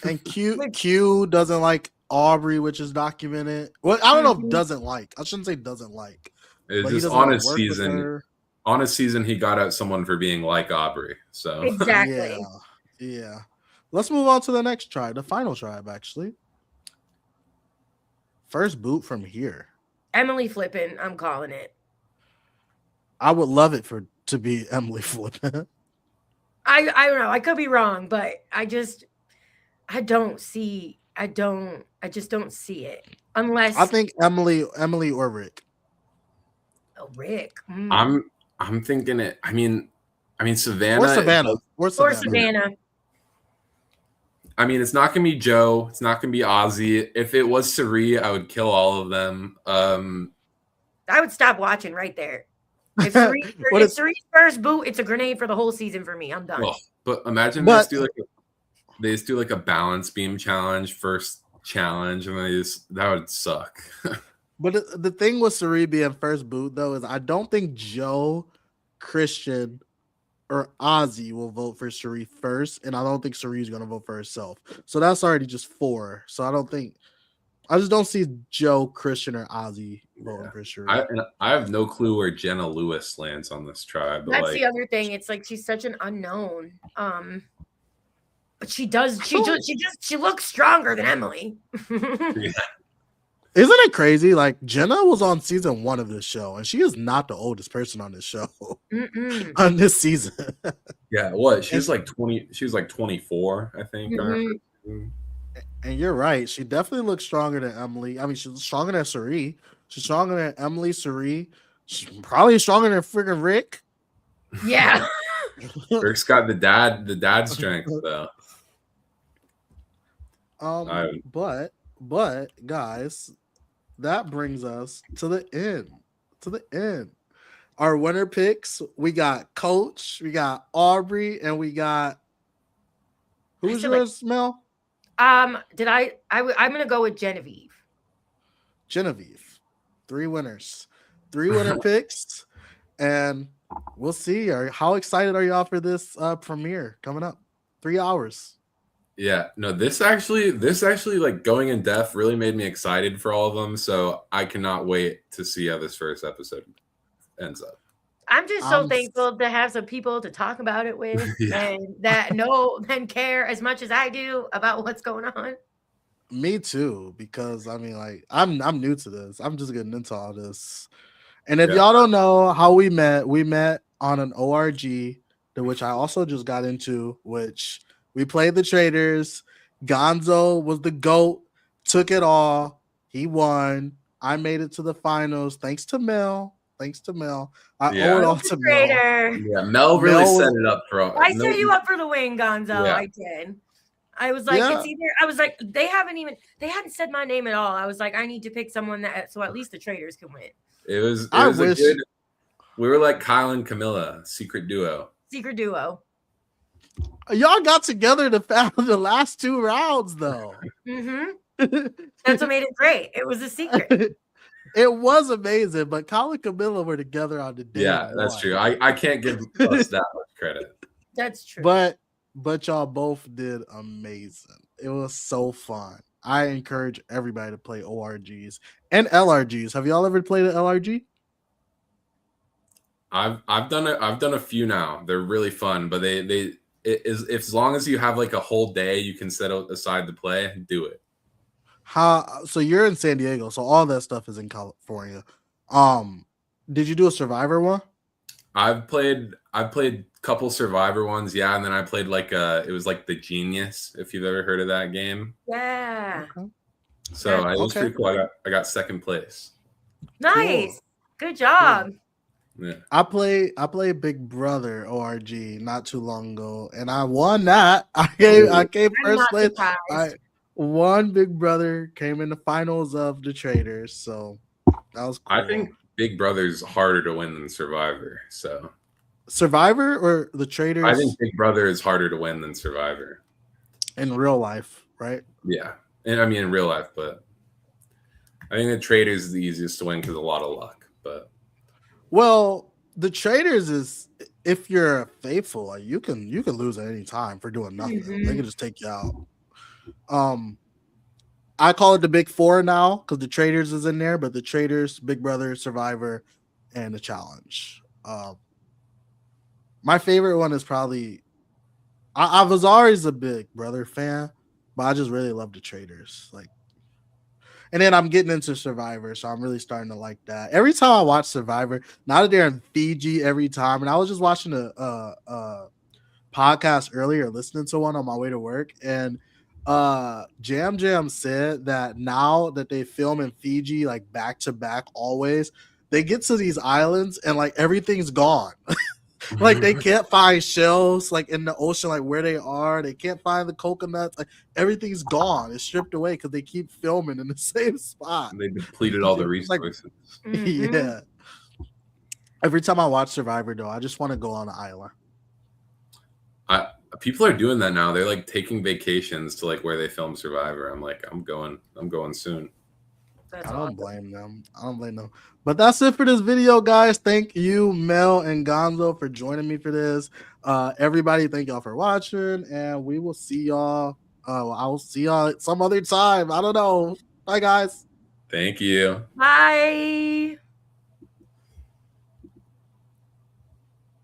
And Q doesn't like Aubrey, which is documented. Well, I don't know if doesn't like. I shouldn't say doesn't like. It's just on his season. On his season, he got out someone for being like Aubrey. So exactly. Yeah. Let's move on to the next tribe, the final tribe, actually. First boot from here. Emily Flippin, I'm calling it. I would love it to be Emily Flippin. I don't know. I could be wrong, but I just don't see it. Unless I think Emily or Rick. Oh, Rick. I'm thinking it. I mean Savannah. Or Savannah. I mean, it's not gonna be Joe. It's not gonna be Ozzy. If it was Sari, I would kill all of them. I would stop watching right there. If Sari's first boot, it's a grenade for the whole season for me. I'm done. Oh, but imagine they just do like a balance beam challenge, first challenge, and that would suck. But the thing with Sari being first boot, though, is I don't think Joe, Christian, or Ozzy will vote for Sari first, and I don't think Sari's going to vote for herself. So that's already just 4. So I just don't see Joe, Christian, or Ozzy voting for Sari. I have no clue where Jenna Lewis lands on this tribe. But that's the other thing. It's like she's such an unknown. But she looks stronger than Emily. Yeah. Isn't it crazy? Like Jenna was on season 1 of this show, and she is not the oldest person on this show on this season. Yeah, what? She was like 20. She was like 24, I think. And you're right. She definitely looks stronger than Emily. I mean, she's stronger than Sari. She's stronger than Emily, Sari. She's probably stronger than freaking Rick. Yeah. Rick's got the dad strength though. But guys, that brings us to the end. Our winner picks, we got Coach, we got Aubrey, and we got who's yours, Mel? I'm gonna go with Genevieve. 3 winners. 3 winner picks. And we'll see. How excited are y'all for this premiere coming up? 3 hours. Yeah, no, this actually like going in depth really made me excited for all of them. So I cannot wait to see how this first episode ends up. I'm just so I'm thankful to have some people to talk about it with Yeah. and that know and care as much as I do about what's going on. Me too, because I mean, like, I'm new to this. I'm just getting into all this. And if Yeah. y'all don't know how we met on an ORG, to which I also just got into, which we played the traders. Gonzo was the GOAT, took it all. He won. I made it to the finals thanks to Mel. Thanks to Mel. I Yeah. owe it all Who's to the Mel. traitor? Yeah, Mel really Mel set was- it up for all. I set you up for the win, Gonzo. Yeah. I did. I was like, Yeah. it's either. I was like, they hadn't said my name at all. I was like, I need to pick someone that so at least the traders can win. It was I a wish- good. We were like Kyle and Camilla, secret duo. Secret duo. Y'all got together to found the last 2 rounds, though. Mm-hmm. That's what made it great. It was a secret. It was amazing, but Kyle and Camilla were together on the day. Yeah, that's one. true. I can't give us that much credit. That's true. But y'all both did amazing. It was so fun. I encourage everybody to play ORGs and LRGs. Have y'all ever played an LRG? I've done a few now. They're really fun, but it is if as long as you have like a whole day you can set aside to play, do it. So you're in San Diego, so all that stuff is in California. Did you do a Survivor one? I've played a couple Survivor ones, yeah, and then I played like it was like the Genius, if you've ever heard of that game. Yeah. Okay. So it was Okay. pretty cool. I got second place. Nice. Cool. Good job. Yeah. I played Big Brother ORG not too long ago, and I won that. I came I'm first not place. surprised. I won Big Brother, came in the finals of the Traders, so that was cool. I think Big Brother's harder to win than Survivor. So Survivor or the Traders I think Big Brother is harder to win than Survivor. in real life, right? Yeah, and I mean in real life, but I think the Traders is the easiest to win because a lot of luck. But Well, the Traders is if you're faithful, like you can lose at any time for doing nothing. Mhm. They can just take you out. I call it the Big Four now because the Traders is in there, but the Traders, Big Brother, Survivor, and the Challenge. My favorite one is probably I was always a Big Brother fan, but I just really love the Traders. Like, and then I'm getting into Survivor, so I'm really starting to like that. Every time I watch Survivor, now that they're in Fiji every time, and I was just watching a podcast earlier, listening to one on my way to work, and Jam said that now that they film in Fiji like back to back always, they get to these islands and like everything's gone. Like they can't find shells like in the ocean, like where they are. They can't find the coconuts. Like everything's gone. It's stripped away because they keep filming in the same spot. they depleted all the It's like- resources. Mhm. Yeah. Every time I watch Survivor, though, I just want to go on an island. People are doing that now. They're like taking vacations to like where they film Survivor. I'm like, I'm going soon. That's I don't awesome. blame them. I don't blame them. But that's it for this video, guys. Thank you, Mel and Gonzo, for joining me for this. Everybody, thank y'all for watching, and we will see y'all. I will see y'all some other time. I don't know. Bye, guys. Thank you. Bye.